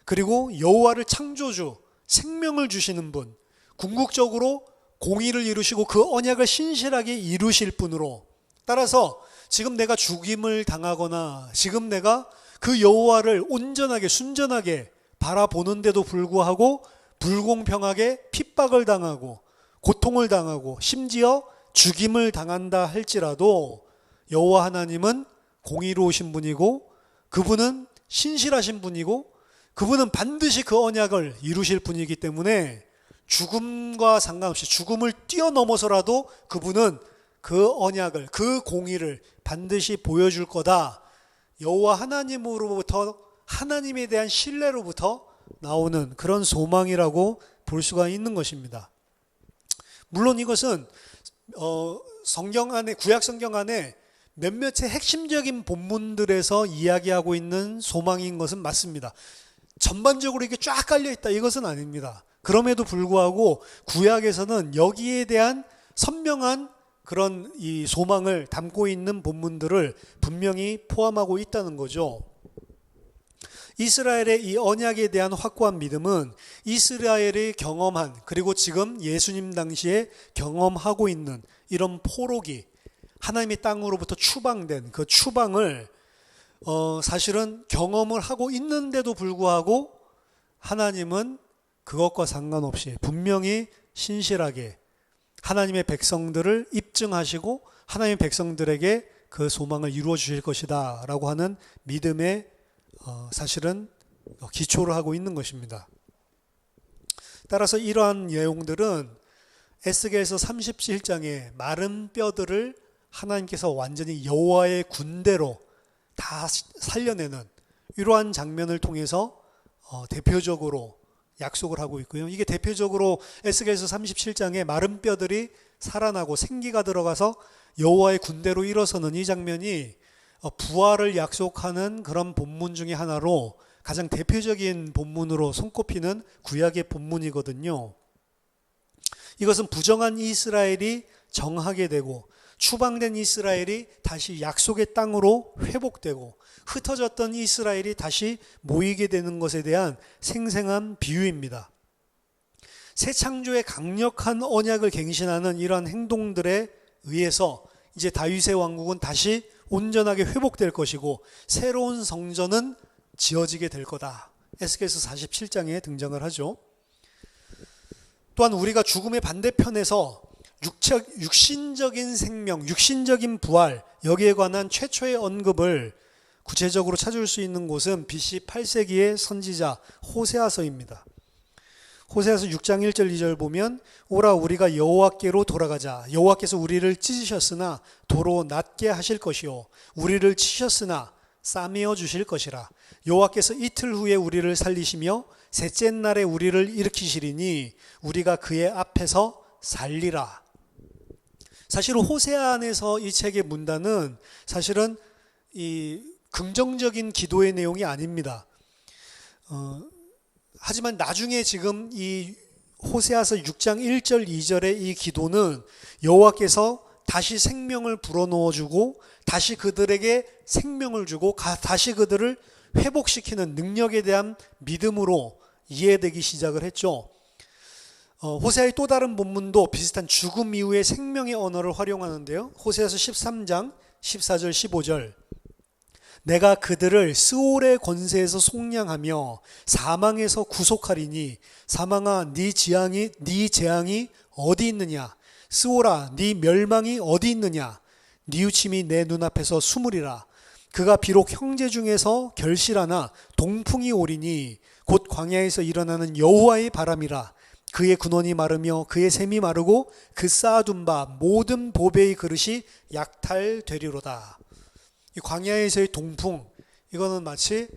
그리고 여호와를 창조주, 생명을 주시는 분, 궁극적으로 공의를 이루시고 그 언약을 신실하게 이루실 분으로, 따라서 지금 내가 죽임을 당하거나 지금 내가 그 여호와를 온전하게 순전하게 바라보는데도 불구하고 불공평하게 핍박을 당하고 고통을 당하고 심지어 죽임을 당한다 할지라도 여호와 하나님은 공의로우신 분이고 그분은 신실하신 분이고 그분은 반드시 그 언약을 이루실 분이기 때문에 죽음과 상관없이 죽음을 뛰어넘어서라도 그분은 그 언약을, 그 공의를 반드시 보여줄 거다. 여호와 하나님으로부터, 하나님에 대한 신뢰로부터 나오는 그런 소망이라고 볼 수가 있는 것입니다. 물론 이것은 성경 안에, 구약 성경 안에 몇몇의 핵심적인 본문들에서 이야기하고 있는 소망인 것은 맞습니다. 전반적으로 이게 쫙 깔려 있다 이것은 아닙니다. 그럼에도 불구하고 구약에서는 여기에 대한 선명한 그런 이 소망을 담고 있는 본문들을 분명히 포함하고 있다는 거죠. 이스라엘의 이 언약에 대한 확고한 믿음은 이스라엘이 경험한, 그리고 지금 예수님 당시에 경험하고 있는 이런 포로기, 하나님의 땅으로부터 추방된 그 추방을 사실은 경험을 하고 있는데도 불구하고 하나님은 그것과 상관없이 분명히 신실하게 하나님의 백성들을 입증하시고 하나님의 백성들에게 그 소망을 이루어 주실 것이다 라고 하는 믿음의 사실은 기초를 하고 있는 것입니다. 따라서 이러한 내용들은 에스겔서 37장의 마른 뼈들을 하나님께서 완전히 여호와의 군대로 다 살려내는 이러한 장면을 통해서 대표적으로 약속을 하고 있고요. 이게 대표적으로 에스겔서 37장에 마른 뼈들이 살아나고 생기가 들어가서 여호와의 군대로 일어서는 이 장면이 부활을 약속하는 그런 본문 중에 하나로 가장 대표적인 본문으로 손꼽히는 구약의 본문이거든요. 이것은 부정한 이스라엘이 정하게 되고 추방된 이스라엘이 다시 약속의 땅으로 회복되고 흩어졌던 이스라엘이 다시 모이게 되는 것에 대한 생생한 비유입니다. 새 창조의 강력한 언약을 갱신하는 이러한 행동들에 의해서 이제 다윗의 왕국은 다시 온전하게 회복될 것이고 새로운 성전은 지어지게 될 거다. 에스겔서 47장에 등장을 하죠. 또한 우리가 죽음의 반대편에서 육신적인 생명, 육신적인 부활, 여기에 관한 최초의 언급을 구체적으로 찾을 수 있는 곳은 BC 8세기의 선지자 호세아서입니다. 호세아서 6장 1절 2절 보면 오라 우리가 여호와께로 돌아가자. 여호와께서 우리를 찢으셨으나 도로 낫게 하실 것이요 우리를 치셨으나 싸매어 주실 것이라. 여호와께서 이틀 후에 우리를 살리시며 셋째 날에 우리를 일으키시리니 우리가 그의 앞에서 살리라. 사실 호세아 안에서 이 책의 문단은 사실은 이 긍정적인 기도의 내용이 아닙니다. 하지만 나중에 지금 이 호세아서 6장 1절 2절의 이 기도는 여호와께서 다시 생명을 불어넣어 주고 다시 그들에게 생명을 주고 다시 그들을 회복시키는 능력에 대한 믿음으로 이해되기 시작을 했죠. 호세아의 또 다른 본문도 비슷한 죽음 이후의 생명의 언어를 활용하는데요. 호세아서 13장 14절 15절 내가 그들을 스올의 권세에서 속량하며 사망에서 구속하리니 사망아 네 재앙이 어디 있느냐 스올아 네 멸망이 어디 있느냐 뉘우침이 내 눈앞에서 숨으리라. 그가 비록 형제 중에서 결실하나 동풍이 오리니 곧 광야에서 일어나는 여호와의 바람이라. 그의 근원이 마르며 그의 샘이 마르고 그 쌓아둔 바 모든 보배의 그릇이 약탈되리로다. 이 광야에서의 동풍, 이거는 마치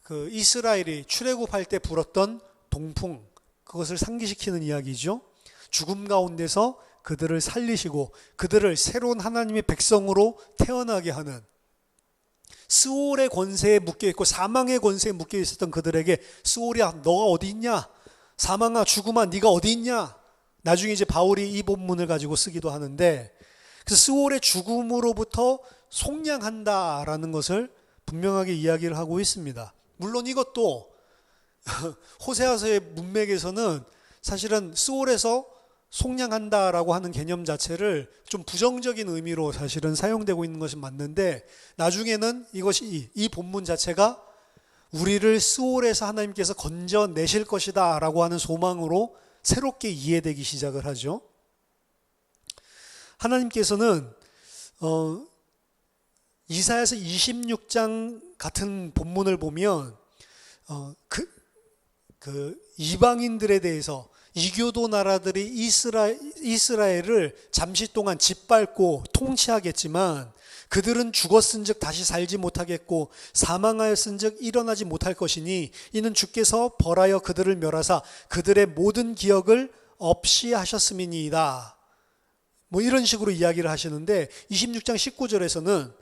그 이스라엘이 출애굽할 때 불었던 동풍, 그것을 상기시키는 이야기죠. 죽음 가운데서 그들을 살리시고 그들을 새로운 하나님의 백성으로 태어나게 하는, 스올의 권세에 묶여있고 사망의 권세에 묶여있었던 그들에게 스올이야 너가 어디 있냐, 사망아 죽음아 네가 어디 있냐. 나중에 이제 바울이 이 본문을 가지고 쓰기도 하는데, 그래서 스올의 죽음으로부터 속량한다라는 것을 분명하게 이야기를 하고 있습니다. 물론 이것도 호세아서의 문맥에서는 사실은 스올에서 속량한다라고 하는 개념 자체를 좀 부정적인 의미로 사실은 사용되고 있는 것이 맞는데, 나중에는 이것이 이 본문 자체가 우리를 스올에서 하나님께서 건져내실 것이다 라고 하는 소망으로 새롭게 이해되기 시작을 하죠. 하나님께서는 이사야서 26장 같은 본문을 보면 그 이방인들에 대해서, 이교도 나라들이 이스라엘을 잠시 동안 짓밟고 통치하겠지만 그들은 죽었은즉 다시 살지 못하겠고 사망하였은즉 일어나지 못할 것이니 이는 주께서 벌하여 그들을 멸하사 그들의 모든 기억을 없이 하셨음이니이다. 뭐 이런 식으로 이야기를 하시는데, 26장 19절에서는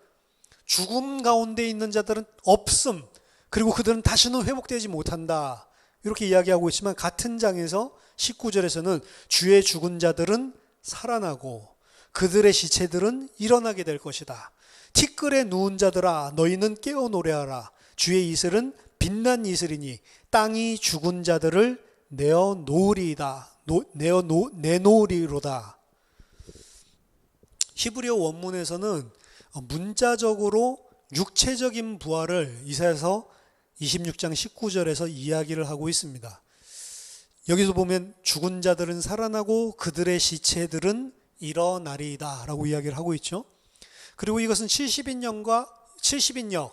죽음 가운데 있는 자들은 없음, 그리고 그들은 다시는 회복되지 못한다, 이렇게 이야기하고 있지만, 같은 장에서 19절에서는 주의 죽은 자들은 살아나고 그들의 시체들은 일어나게 될 것이다. 티끌에 누운 자들아 너희는 깨어 노래하라. 주의 이슬은 빛난 이슬이니 땅이 죽은 자들을 내어 놓으리이다. 내놓으리로다. 히브리어 원문에서는 문자적으로 육체적인 부활을 이사야서 26장 19절에서 이야기를 하고 있습니다. 여기서 보면 죽은 자들은 살아나고 그들의 시체들은 일어나리이다 라고 이야기를 하고 있죠. 그리고 이것은 70인역,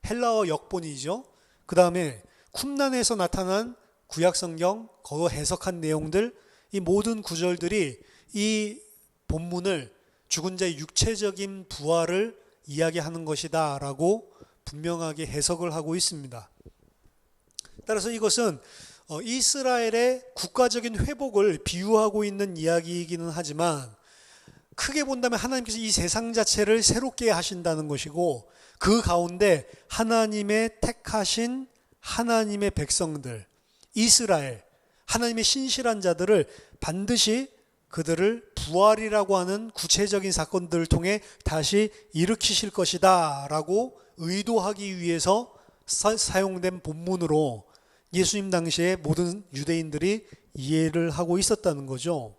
헬라어 역본이죠. 그 다음에 쿰난에서 나타난 구약성경, 그거 해석한 내용들, 이 모든 구절들이 이 본문을 죽은 자의 육체적인 부활을 이야기하는 것이다 라고 분명하게 해석을 하고 있습니다. 따라서 이것은 이스라엘의 국가적인 회복을 비유하고 있는 이야기이기는 하지만 크게 본다면 하나님께서 이 세상 자체를 새롭게 하신다는 것이고 그 가운데 하나님의 택하신 하나님의 백성들, 이스라엘, 하나님의 신실한 자들을 반드시 그들을 부활이라고 하는 구체적인 사건들을 통해 다시 일으키실 것이다 라고 의도하기 위해서 사용된 본문으로 예수님 당시에 모든 유대인들이 이해를 하고 있었다는 거죠.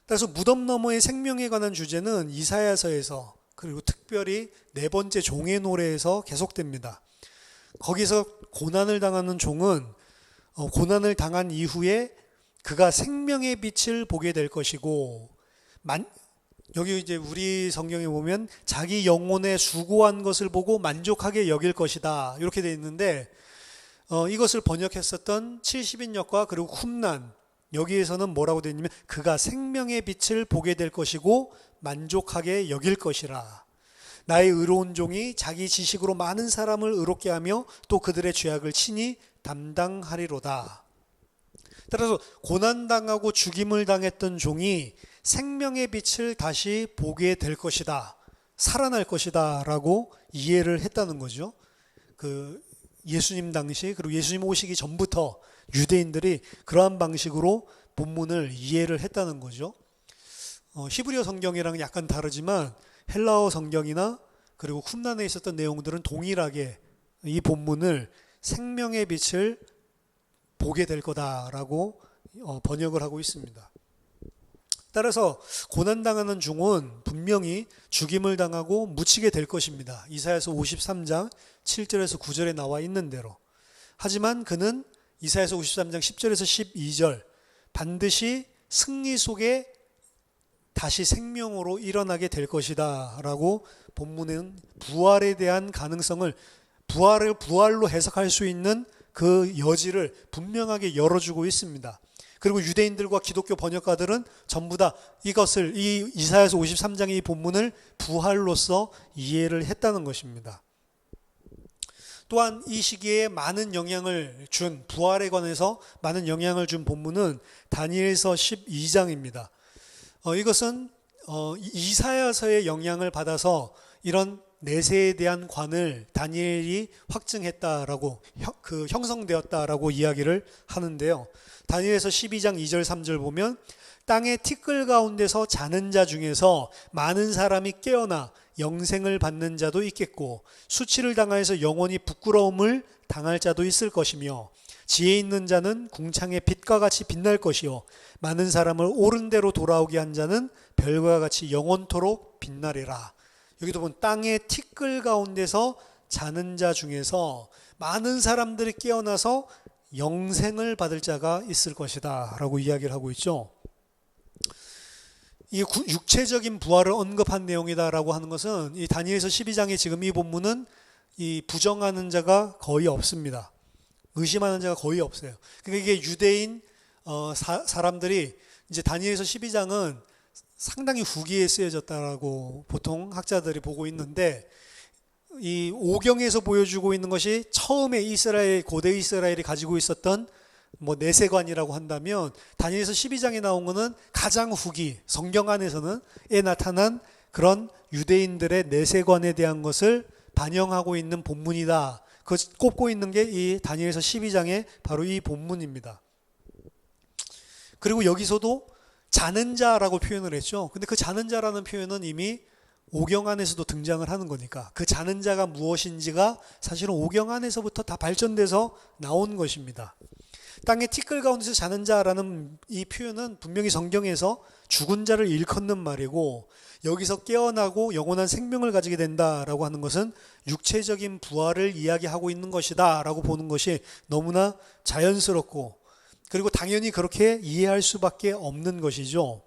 따라서 무덤 너머의 생명에 관한 주제는 이사야서에서 그리고 특별히 네 번째 종의 노래에서 계속됩니다. 거기서 고난을 당하는 종은 고난을 당한 이후에 그가 생명의 빛을 보게 될 것이고 여기 이제 우리 성경에 보면 자기 영혼에 수고한 것을 보고 만족하게 여길 것이다 이렇게 되어 있는데 이것을 번역했었던 70인역과 그리고 쿰난 여기에서는 뭐라고 되어 있냐면 그가 생명의 빛을 보게 될 것이고 만족하게 여길 것이라. 나의 의로운 종이 자기 지식으로 많은 사람을 의롭게 하며 또 그들의 죄악을 친히 담당하리로다. 따라서 고난당하고 죽임을 당했던 종이 생명의 빛을 다시 보게 될 것이다. 살아날 것이다 라고 이해를 했다는 거죠. 예수님 당시 그리고 예수님 오시기 전부터 유대인들이 그러한 방식으로 본문을 이해를 했다는 거죠. 히브리어 성경이랑 약간 다르지만 헬라어 성경이나 그리고 쿰난에 있었던 내용들은 동일하게 이 본문을 생명의 빛을 보게 될 거다라고 번역을 하고 있습니다. 따라서 고난당하는 종은 분명히 죽임을 당하고 묻히게 될 것입니다. 이사야서 53장 7절에서 9절에 나와 있는 대로. 하지만 그는 이사야서 53장 10절에서 12절 반드시 승리 속에 다시 생명으로 일어나게 될 것이다 라고 본문은 부활에 대한 가능성을 부활로 해석할 수 있는 그 여지를 분명하게 열어주고 있습니다. 그리고 유대인들과 기독교 번역가들은 전부 다 이것을 이 이사야서 53장의 이 본문을 부활로서 이해를 했다는 것입니다. 또한 이 시기에 많은 영향을 준 부활에 관해서 많은 영향을 준 본문은 다니엘서 12장입니다. 이것은 이사야서의 영향을 받아서 이런 내세에 대한 관을 다니엘이 확증했다라고 형성되었다라고 이야기를 하는데요. 다니엘서 12장 2절 3절 보면 땅의 티끌 가운데서 자는 자 중에서 많은 사람이 깨어나 영생을 받는 자도 있겠고 수치를 당하여서 영원히 부끄러움을 당할 자도 있을 것이며 지혜 있는 자는 궁창의 빛과 같이 빛날 것이요 많은 사람을 옳은 대로 돌아오게 한 자는 별과 같이 영원토록 빛나리라. 여기도 보면 땅의 티끌 가운데서 자는 자 중에서 많은 사람들이 깨어나서 영생을 받을 자가 있을 것이다 라고 이야기를 하고 있죠. 이 육체적인 부활을 언급한 내용이다라고 하는 것은 이 다니엘서 12장의 지금 이 본문은 이 부정하는 자가 거의 없습니다. 의심하는 자가 거의 없어요. 그러니까 이게 유대인 사람들이 이제 다니엘서 12장은 상당히 후기에 쓰여졌다라고 보통 학자들이 보고 있는데 이 오경에서 보여주고 있는 것이 처음에 고대 이스라엘이 가지고 있었던 내세관이라고 한다면 다니엘서 12장에 나온 것은 가장 후기 성경 안에서는 나타난 그런 유대인들의 내세관에 대한 것을 반영하고 있는 본문이다. 그 꼽고 있는 게 이 다니엘서 12장의 바로 이 본문입니다. 그리고 여기서도 자는 자라고 표현을 했죠. 근데 그 자는 자라는 표현은 이미 오경 안에서도 등장을 하는 거니까 그 자는 자가 무엇인지가 사실은 오경 안에서부터 다 발전돼서 나온 것입니다. 땅의 티끌 가운데서 자는 자라는 이 표현은 분명히 성경에서 죽은 자를 일컫는 말이고 여기서 깨어나고 영원한 생명을 가지게 된다라고 하는 것은 육체적인 부활을 이야기하고 있는 것이다 라고 보는 것이 너무나 자연스럽고 그리고 당연히 그렇게 이해할 수밖에 없는 것이죠.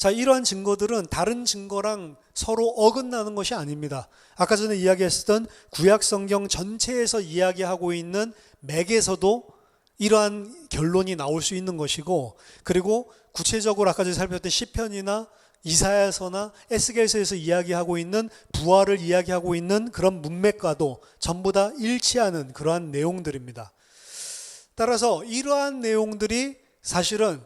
자, 이러한 증거들은 다른 증거랑 서로 어긋나는 것이 아닙니다. 아까 전에 이야기했었던 구약 성경 전체에서 이야기하고 있는 맥에서도 이러한 결론이 나올 수 있는 것이고, 그리고 구체적으로 아까 전에 살펴봤던 시편이나 이사야서나 에스겔서에서 이야기하고 있는 부활을 이야기하고 있는 그런 문맥과도 전부 다 일치하는 그러한 내용들입니다. 따라서 이러한 내용들이 사실은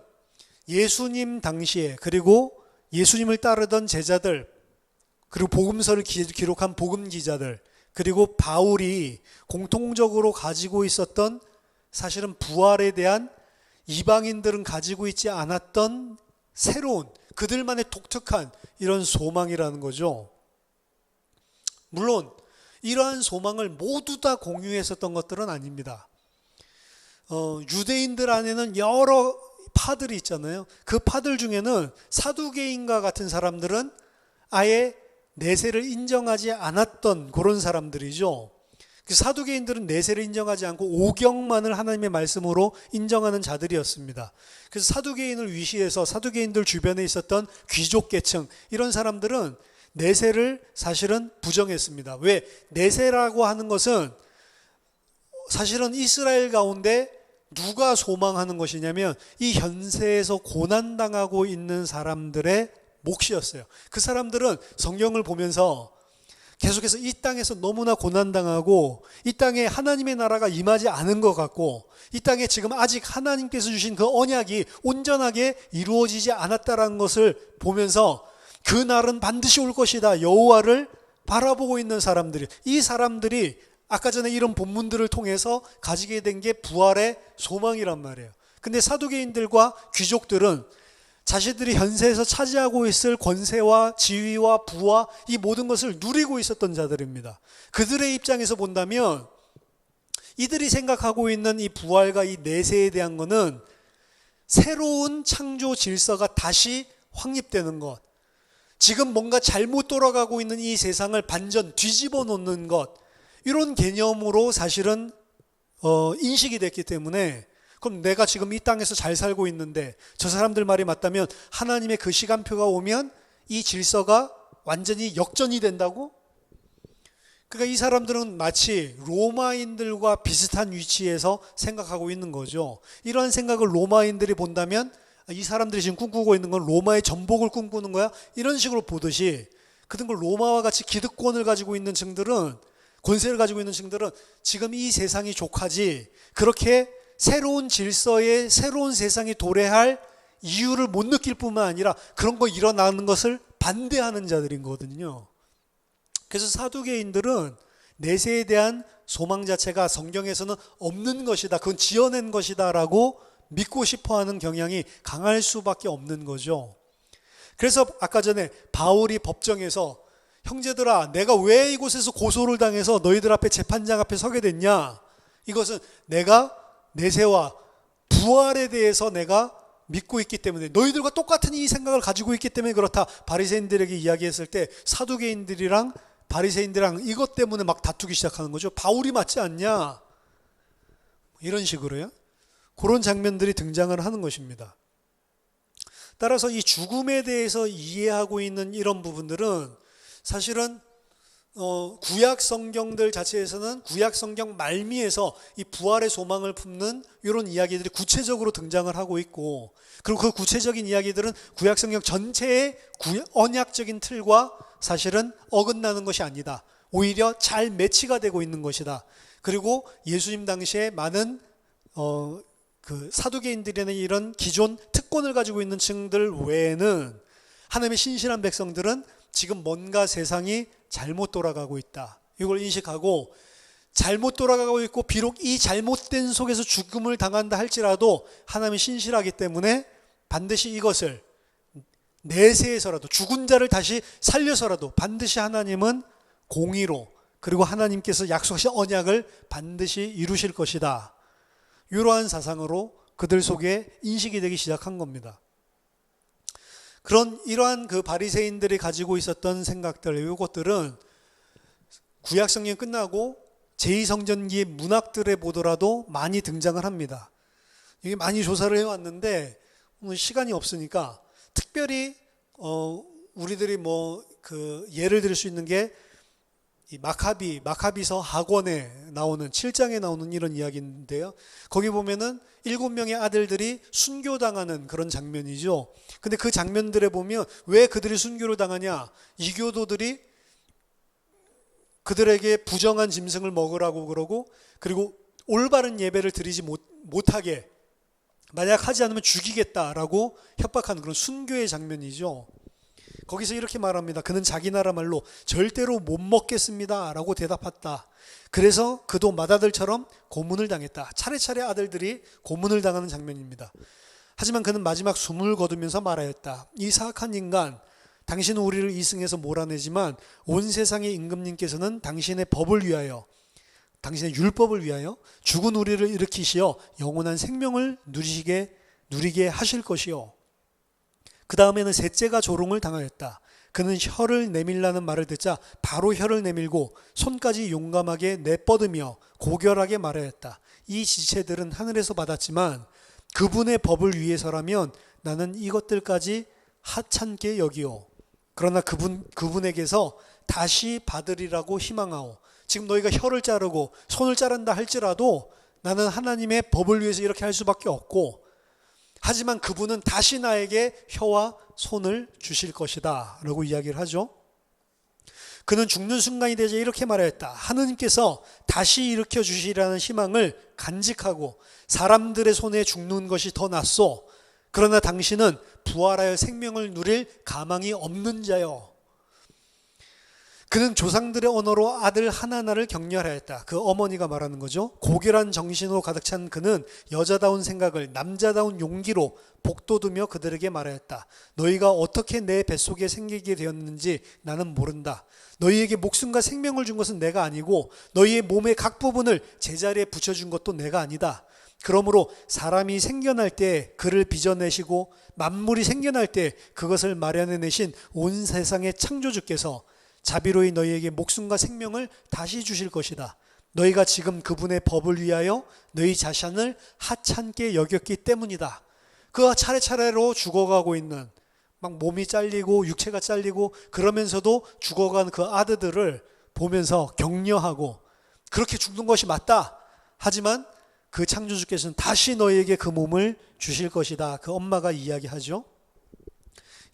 예수님 당시에, 그리고 예수님을 따르던 제자들, 그리고 복음서를 기록한 복음 기자들, 그리고 바울이 공통적으로 가지고 있었던, 사실은 부활에 대한 이방인들은 가지고 있지 않았던 새로운, 그들만의 독특한 이런 소망이라는 거죠. 물론 이러한 소망을 모두 다 공유했었던 것들은 아닙니다. 유대인들 안에는 여러 파들이 있잖아요. 그 파들 중에는 사두개인과 같은 사람들은 아예 내세를 인정하지 않았던 그런 사람들이죠. 사두개인들은 내세를 인정하지 않고 오경만을 하나님의 말씀으로 인정하는 자들이었습니다. 그래서 사두개인을 위시해서 사두개인들 주변에 있었던 귀족 계층, 이런 사람들은 내세를 사실은 부정했습니다. 왜? 내세라고 하는 것은 사실은 이스라엘 가운데 누가 소망하는 것이냐면 이 현세에서 고난당하고 있는 사람들의 몫이었어요. 그 사람들은 성경을 보면서 계속해서 이 땅에서 너무나 고난당하고, 이 땅에 하나님의 나라가 임하지 않은 것 같고, 이 땅에 지금 아직 하나님께서 주신 그 언약이 온전하게 이루어지지 않았다는 것을 보면서 그 날은 반드시 올 것이다, 여호와를 바라보고 있는 사람들이, 이 사람들이 아까 전에 이런 본문들을 통해서 가지게 된 게 부활의 소망이란 말이에요. 근데 사두개인들과 귀족들은 자신들이 현세에서 차지하고 있을 권세와 지위와 부와 이 모든 것을 누리고 있었던 자들입니다. 그들의 입장에서 본다면 이들이 생각하고 있는 이 부활과 이 내세에 대한 것은 새로운 창조 질서가 다시 확립되는 것, 지금 뭔가 잘못 돌아가고 있는 이 세상을 반전 뒤집어 놓는 것, 이런 개념으로 사실은 인식이 됐기 때문에, 그럼 내가 지금 이 땅에서 잘 살고 있는데 저 사람들 말이 맞다면 하나님의 그 시간표가 오면 이 질서가 완전히 역전이 된다고? 그러니까 이 사람들은 마치 로마인들과 비슷한 위치에서 생각하고 있는 거죠. 이러한 생각을 로마인들이 본다면 이 사람들이 지금 꿈꾸고 있는 건 로마의 전복을 꿈꾸는 거야? 이런 식으로 보듯이, 그런 걸 로마와 같이 기득권을 가지고 있는 층들은, 권세를 가지고 있는 층들은 지금 이 세상이 족하지 그렇게 새로운 질서의 새로운 세상이 도래할 이유를 못 느낄 뿐만 아니라 그런 거 일어나는 것을 반대하는 자들인 거거든요. 그래서 사두개인들은 내세에 대한 소망 자체가 성경에서는 없는 것이다, 그건 지어낸 것이다 라고 믿고 싶어하는 경향이 강할 수밖에 없는 거죠. 그래서 아까 전에 바울이 법정에서 형제들아, 내가 왜 이곳에서 고소를 당해서 너희들 앞에 재판장 앞에 서게 됐냐? 이것은 내가 내세와 부활에 대해서 내가 믿고 있기 때문에, 너희들과 똑같은 이 생각을 가지고 있기 때문에 그렇다. 바리새인들에게 이야기했을 때 사두개인들이랑 바리새인들이랑 이것 때문에 막 다투기 시작하는 거죠. 바울이 맞지 않냐? 이런 식으로요. 그런 장면들이 등장을 하는 것입니다. 따라서 이 죽음에 대해서 이해하고 있는 이런 부분들은 사실은 구약 성경들 자체에서는 구약 성경 말미에서 이 부활의 소망을 품는 이런 이야기들이 구체적으로 등장을 하고 있고, 그리고 그 구체적인 이야기들은 구약 성경 전체의 언약적인 틀과 사실은 어긋나는 것이 아니다. 오히려 잘 매치가 되고 있는 것이다. 그리고 예수님 당시에 많은 그 사두개인들이나 이런 기존 특권을 가지고 있는 층들 외에는 하나님의 신실한 백성들은 지금 뭔가 세상이 잘못 돌아가고 있다, 이걸 인식하고 잘못 돌아가고 있고, 비록 이 잘못된 속에서 죽음을 당한다 할지라도 하나님이 신실하기 때문에 반드시 이것을 내세에서라도 죽은 자를 다시 살려서라도 반드시 하나님은 공의로, 그리고 하나님께서 약속하신 언약을 반드시 이루실 것이다, 이러한 사상으로 그들 속에 인식이 되기 시작한 겁니다. 이러한 그 바리새인들이 가지고 있었던 생각들, 이것들은 구약 성경이 끝나고 제2성전기 문학들에 보더라도 많이 등장을 합니다. 이게 많이 조사를 해왔는데 오늘 시간이 없으니까 특별히 우리들이 그 예를 들 수 있는 게 이 마카비서 학원에 나오는 7장에 나오는 이런 이야기인데요. 거기 보면은 7명의 아들들이 순교당하는 그런 장면이죠. 근데 그 장면들에 보면 왜 그들이 순교를 당하냐? 이교도들이 그들에게 부정한 짐승을 먹으라고 그러고, 그리고 올바른 예배를 드리지 못하게, 만약 하지 않으면 죽이겠다라고 협박하는 그런 순교의 장면이죠. 거기서 이렇게 말합니다. 그는 자기 나라 말로 절대로 못 먹겠습니다 라고 대답했다. 그래서 그도 맏아들처럼 고문을 당했다. 차례차례 아들들이 고문을 당하는 장면입니다. 하지만 그는 마지막 숨을 거두면서 말하였다. 이 사악한 인간, 당신은 우리를 이승에서 몰아내지만 온 세상의 임금님께서는 당신의 법을 위하여, 당신의 율법을 위하여 죽은 우리를 일으키시어 영원한 생명을 누리게 하실 것이요. 그 다음에는 셋째가 조롱을 당하였다. 그는 혀를 내밀라는 말을 듣자 바로 혀를 내밀고 손까지 용감하게 내뻗으며 고결하게 말하였다. 이 지체들은 하늘에서 받았지만 그분의 법을 위해서라면 나는 이것들까지 하찮게 여기오. 그러나 그분에게서 다시 받으리라고 희망하오. 지금 너희가 혀를 자르고 손을 자른다 할지라도 나는 하나님의 법을 위해서 이렇게 할 수밖에 없고, 하지만 그분은 다시 나에게 혀와 손을 주실 것이다 라고 이야기를 하죠. 그는 죽는 순간이 되자 이렇게 말하였다. 하느님께서 다시 일으켜 주시라는 희망을 간직하고 사람들의 손에 죽는 것이 더 낫소. 그러나 당신은 부활하여 생명을 누릴 가망이 없는 자요. 그는 조상들의 언어로 아들 하나하나를 격려하였다. 그 어머니가 말하는 거죠. 고결한 정신으로 가득 찬 그는 여자다운 생각을 남자다운 용기로 복돋우며 그들에게 말하였다. 너희가 어떻게 내 뱃속에 생기게 되었는지 나는 모른다. 너희에게 목숨과 생명을 준 것은 내가 아니고 너희의 몸의 각 부분을 제자리에 붙여준 것도 내가 아니다. 그러므로 사람이 생겨날 때 그를 빚어내시고 만물이 생겨날 때 그것을 마련해내신 온 세상의 창조주께서 자비로이 너희에게 목숨과 생명을 다시 주실 것이다. 너희가 지금 그분의 법을 위하여 너희 자신을 하찮게 여겼기 때문이다. 그가 차례차례로 죽어가고 있는, 막 몸이 잘리고 육체가 잘리고 그러면서도 죽어간 그 아들들을 보면서 격려하고 그렇게 죽는 것이 맞다. 하지만 그 창조주께서는 다시 너희에게 그 몸을 주실 것이다. 그 엄마가 이야기하죠.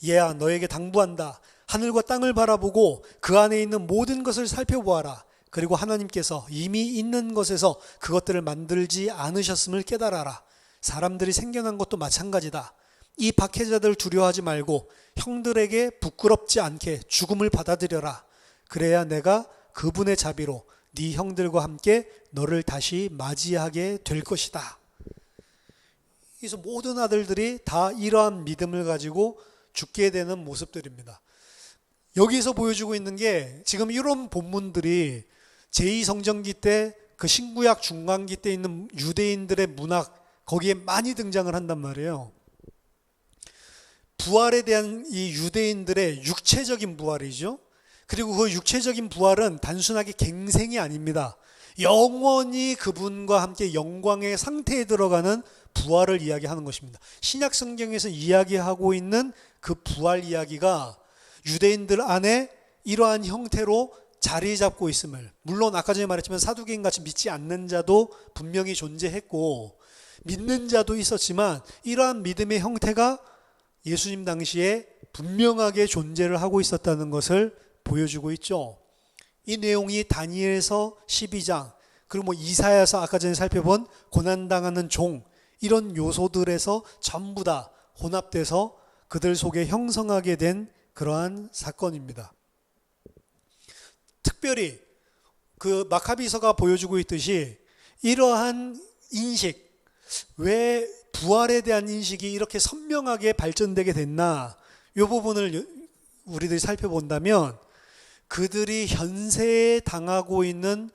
얘야, 너에게 당부한다. 하늘과 땅을 바라보고 그 안에 있는 모든 것을 살펴보아라. 그리고 하나님께서 이미 있는 것에서 그것들을 만들지 않으셨음을 깨달아라. 사람들이 생겨난 것도 마찬가지다. 이 박해자들 두려워하지 말고 형들에게 부끄럽지 않게 죽음을 받아들여라. 그래야 내가 그분의 자비로 네 형들과 함께 너를 다시 맞이하게 될 것이다. 그래서 모든 아들들이 다 이러한 믿음을 가지고 죽게 되는 모습들입니다. 여기서 보여주고 있는 게 지금 이런 본문들이 제2성전기 때 그 신구약 중간기 때 있는 유대인들의 문학, 거기에 많이 등장을 한단 말이에요. 부활에 대한 이 유대인들의 육체적인 부활이죠. 그리고 그 육체적인 부활은 단순하게 갱생이 아닙니다. 영원히 그분과 함께 영광의 상태에 들어가는 부활을 이야기하는 것입니다. 신약 성경에서 이야기하고 있는 그 부활 이야기가 유대인들 안에 이러한 형태로 자리 잡고 있음을, 물론 아까 전에 말했지만 사두개인 같이 믿지 않는 자도 분명히 존재했고 믿는 자도 있었지만 이러한 믿음의 형태가 예수님 당시에 분명하게 존재를 하고 있었다는 것을 보여주고 있죠. 이 내용이 다니엘서 12장, 그리고 이사야서 아까 전에 살펴본 고난당하는 종, 이런 요소들에서 전부 다 혼합돼서 그들 속에 형성하게 된 그러한 사건입니다. 특별히 그 마카비서가 보여주고 있듯이 이러한 인식, 왜 부활에 대한 인식이 이렇게 선명하게 발전되게 됐나, 이 부분을 우리들이 살펴본다면 그들이 현세에 당하고 있는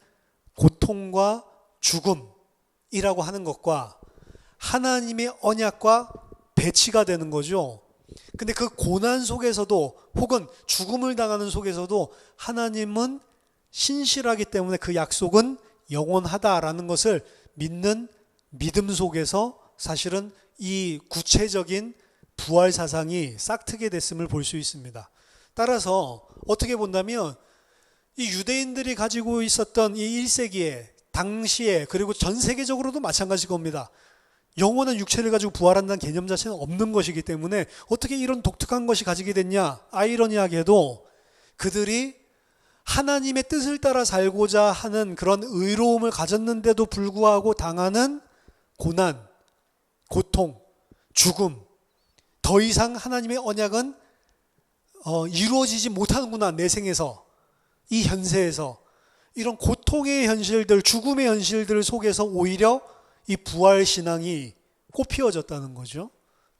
고통과 죽음이라고 하는 것과 하나님의 언약과 배치가 되는 거죠. 근데 그 고난 속에서도 혹은 죽음을 당하는 속에서도 하나님은 신실하기 때문에 그 약속은 영원하다라는 것을 믿는 믿음 속에서 사실은 이 구체적인 부활 사상이 싹트게 됐음을 볼 수 있습니다. 따라서 어떻게 본다면 이 유대인들이 가지고 있었던 이 1세기에 당시에 그리고 전 세계적으로도 마찬가지일 겁니다. 영원한 육체를 가지고 부활한다는 개념 자체는 없는 것이기 때문에 어떻게 이런 독특한 것이 가지게 됐냐? 아이러니하게도 그들이 하나님의 뜻을 따라 살고자 하는 그런 의로움을 가졌는데도 불구하고 당하는 고난, 고통, 죽음, 더 이상 하나님의 언약은 이루어지지 못하는구나, 내 생에서, 이 현세에서. 이런 고통의 현실들, 죽음의 현실들 속에서 오히려 이 부활신앙이 꽃피워졌다는 거죠.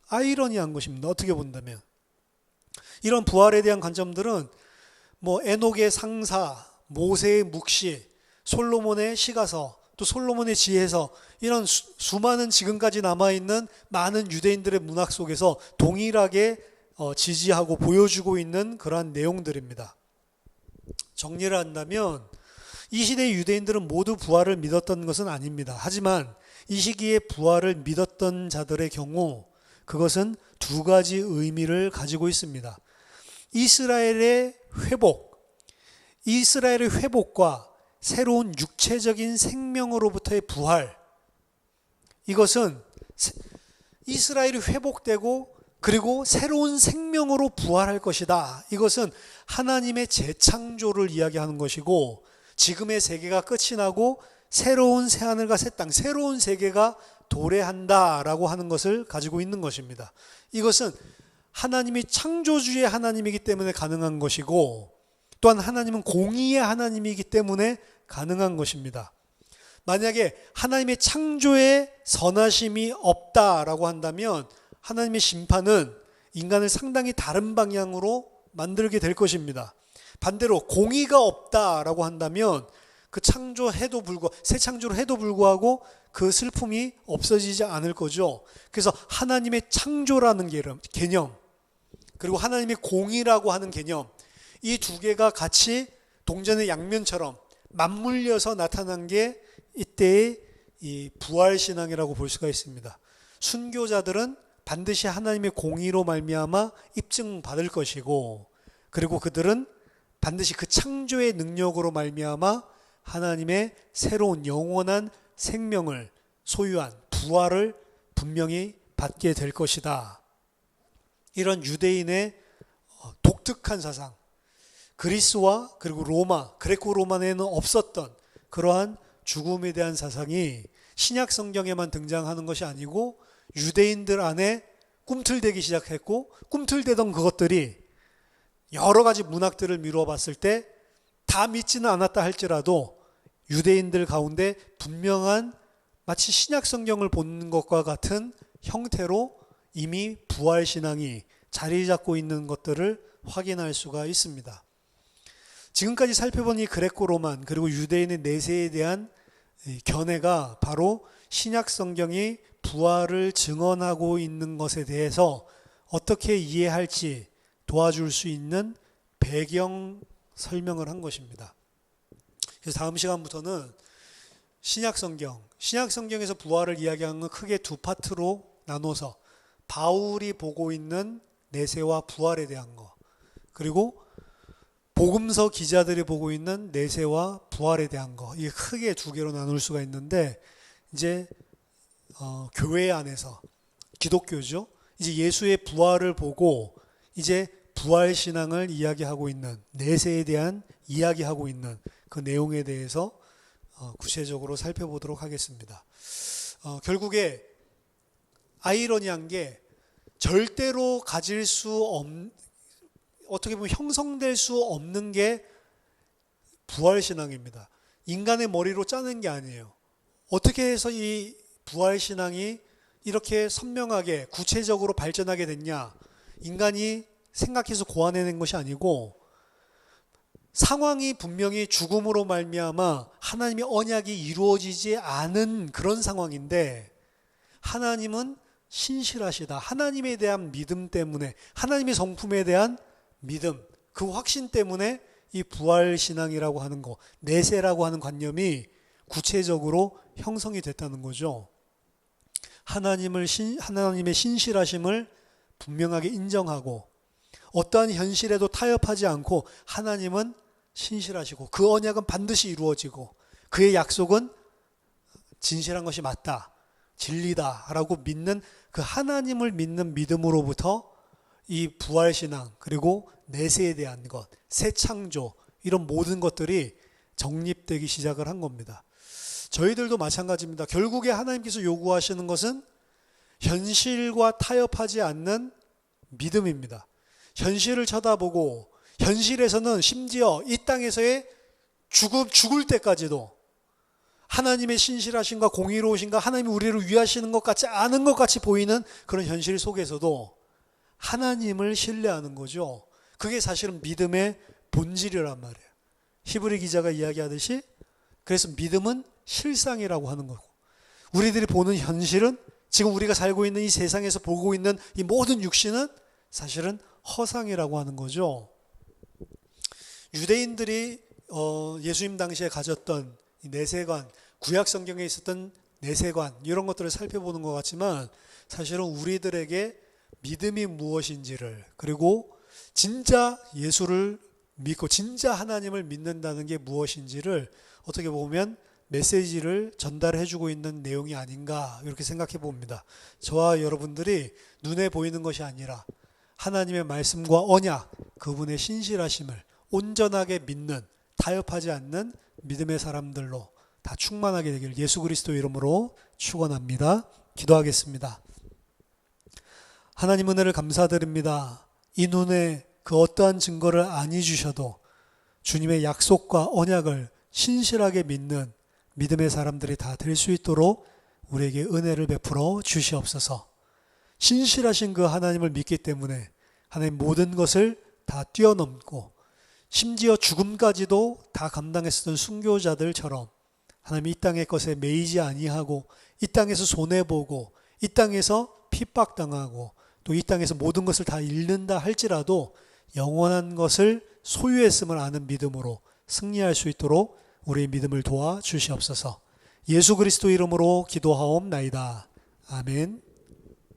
아이러니한 것입니다. 어떻게 본다면. 이런 부활에 대한 관점들은 에녹의 상사, 모세의 묵시, 솔로몬의 시가서, 또 솔로몬의 지혜서, 이런 수많은 지금까지 남아있는 많은 유대인들의 문학 속에서 동일하게 지지하고 보여주고 있는 그러한 내용들입니다. 정리를 한다면 이 시대의 유대인들은 모두 부활을 믿었던 것은 아닙니다. 하지만 이 시기에 부활을 믿었던 자들의 경우 그것은 두 가지 의미를 가지고 있습니다. 이스라엘의 회복과 새로운 육체적인 생명으로부터의 부활, 이것은 이스라엘이 회복되고 그리고 새로운 생명으로 부활할 것이다. 이것은 하나님의 재창조를 이야기하는 것이고, 지금의 세계가 끝이 나고 새로운 새하늘과 새 땅, 새로운 세계가 도래한다라고 하는 것을 가지고 있는 것입니다. 이것은 하나님이 창조주의 하나님이기 때문에 가능한 것이고, 또한 하나님은 공의의 하나님이기 때문에 가능한 것입니다. 만약에 하나님의 창조에 선하심이 없다라고 한다면 하나님의 심판은 인간을 상당히 다른 방향으로 만들게 될 것입니다. 반대로 공의가 없다라고 한다면 그 창조해도 불구하고, 새 창조를 해도 불구하고 그 슬픔이 없어지지 않을 거죠. 그래서 하나님의 창조라는 개념, 그리고 하나님의 공의라고 하는 개념, 이 두 개가 같이 동전의 양면처럼 맞물려서 나타난 게 이때의 이 부활신앙이라고 볼 수가 있습니다. 순교자들은 반드시 하나님의 공의로 말미암아 입증받을 것이고, 그리고 그들은 반드시 그 창조의 능력으로 말미암아 하나님의 새로운 영원한 생명을 소유한 부활을 분명히 받게 될 것이다. 이런 유대인의 독특한 사상, 그리스와 그리고 그레코 로마에는 없었던 그러한 죽음에 대한 사상이 신약 성경에만 등장하는 것이 아니고 유대인들 안에 꿈틀대기 시작했고, 꿈틀대던 그것들이 여러 가지 문학들을 미루어 봤을 때 다 믿지는 않았다 할지라도 유대인들 가운데 분명한, 마치 신약 성경을 보는 것과 같은 형태로 이미 부활신앙이 자리 잡고 있는 것들을 확인할 수가 있습니다. 지금까지 살펴본 이 그레코 로만 그리고 유대인의 내세에 대한 견해가 바로 신약 성경이 부활을 증언하고 있는 것에 대해서 어떻게 이해할지 도와줄 수 있는 배경 설명을 한 것입니다. 그래서 다음 시간부터는 신약 성경에서 부활을 이야기하는 건 크게 두 파트로 나눠서 바울이 보고 있는 내세와 부활에 대한 거, 그리고 복음서 기자들이 보고 있는 내세와 부활에 대한 거, 이게 크게 두 개로 나눌 수가 있는데, 이제 교회 안에서 기독교죠. 이제 예수의 부활을 보고 이제 부활 신앙을 이야기하고 있는, 내세에 대한 이야기하고 있는 그 내용에 대해서 구체적으로 살펴보도록 하겠습니다. 결국에 아이러니한 게 절대로 가질 수 어떻게 보면 형성될 수 없는 게 부활 신앙입니다. 인간의 머리로 짜는 게 아니에요. 어떻게 해서 이 부활 신앙이 이렇게 선명하게 구체적으로 발전하게 됐냐? 인간이 생각해서 고안해낸 것이 아니고, 상황이 분명히 죽음으로 말미암아 하나님의 언약이 이루어지지 않은 그런 상황인데, 하나님은 신실하시다. 하나님에 대한 믿음 때문에, 하나님의 성품에 대한 믿음, 그 확신 때문에 이 부활신앙이라고 하는 거, 내세라고 하는 관념이 구체적으로 형성이 됐다는 거죠. 하나님의 신실하심을 분명하게 인정하고 어떠한 현실에도 타협하지 않고 하나님은 신실하시고 그 언약은 반드시 이루어지고 그의 약속은 진실한 것이 맞다, 진리다라고 믿는 그 하나님을 믿는 믿음으로부터 이 부활신앙 그리고 내세에 대한 것, 새 창조 이런 모든 것들이 정립되기 시작을 한 겁니다. 저희들도 마찬가지입니다. 결국에 하나님께서 요구하시는 것은 현실과 타협하지 않는 믿음입니다. 현실을 쳐다보고 현실에서는 심지어 이 땅에서의 죽을 때까지도 하나님의 신실하심과 공의로우심과 하나님이 우리를 위하시는 것 같지 않은 것 같이 보이는 그런 현실 속에서도 하나님을 신뢰하는 거죠. 그게 사실은 믿음의 본질이란 말이에요. 히브리 기자가 이야기하듯이 그래서 믿음은 실상이라고 하는 거고 우리들이 보는 현실은 지금 우리가 살고 있는 이 세상에서 보고 있는 이 모든 육신은 사실은 허상이라고 하는 거죠. 유대인들이 예수님 당시에 가졌던 이 내세관, 구약 성경에 있었던 내세관 이런 것들을 살펴보는 것 같지만 사실은 우리들에게 믿음이 무엇인지를 그리고 진짜 예수를 믿고 진짜 하나님을 믿는다는 게 무엇인지를 어떻게 보면 메시지를 전달해 주고 있는 내용이 아닌가 이렇게 생각해 봅니다. 저와 여러분들이 눈에 보이는 것이 아니라 하나님의 말씀과 언약, 그분의 신실하심을 온전하게 믿는 타협하지 않는 믿음의 사람들로 다 충만하게 되기를 예수 그리스도 이름으로 축원합니다. 기도하겠습니다. 하나님 은혜를 감사드립니다. 이 눈에 그 어떠한 증거를 아니 주셔도 주님의 약속과 언약을 신실하게 믿는 믿음의 사람들이 다 될 수 있도록 우리에게 은혜를 베풀어 주시옵소서. 신실하신 그 하나님을 믿기 때문에 하나님 모든 것을 다 뛰어넘고 심지어 죽음까지도 다 감당했었던 순교자들처럼 하나님 이 땅의 것에 매이지 아니하고 이 땅에서 손해보고 이 땅에서 핍박당하고 또 이 땅에서 모든 것을 다 잃는다 할지라도 영원한 것을 소유했음을 아는 믿음으로 승리할 수 있도록 우리의 믿음을 도와 주시옵소서. 예수 그리스도 이름으로 기도하옵나이다. 아멘.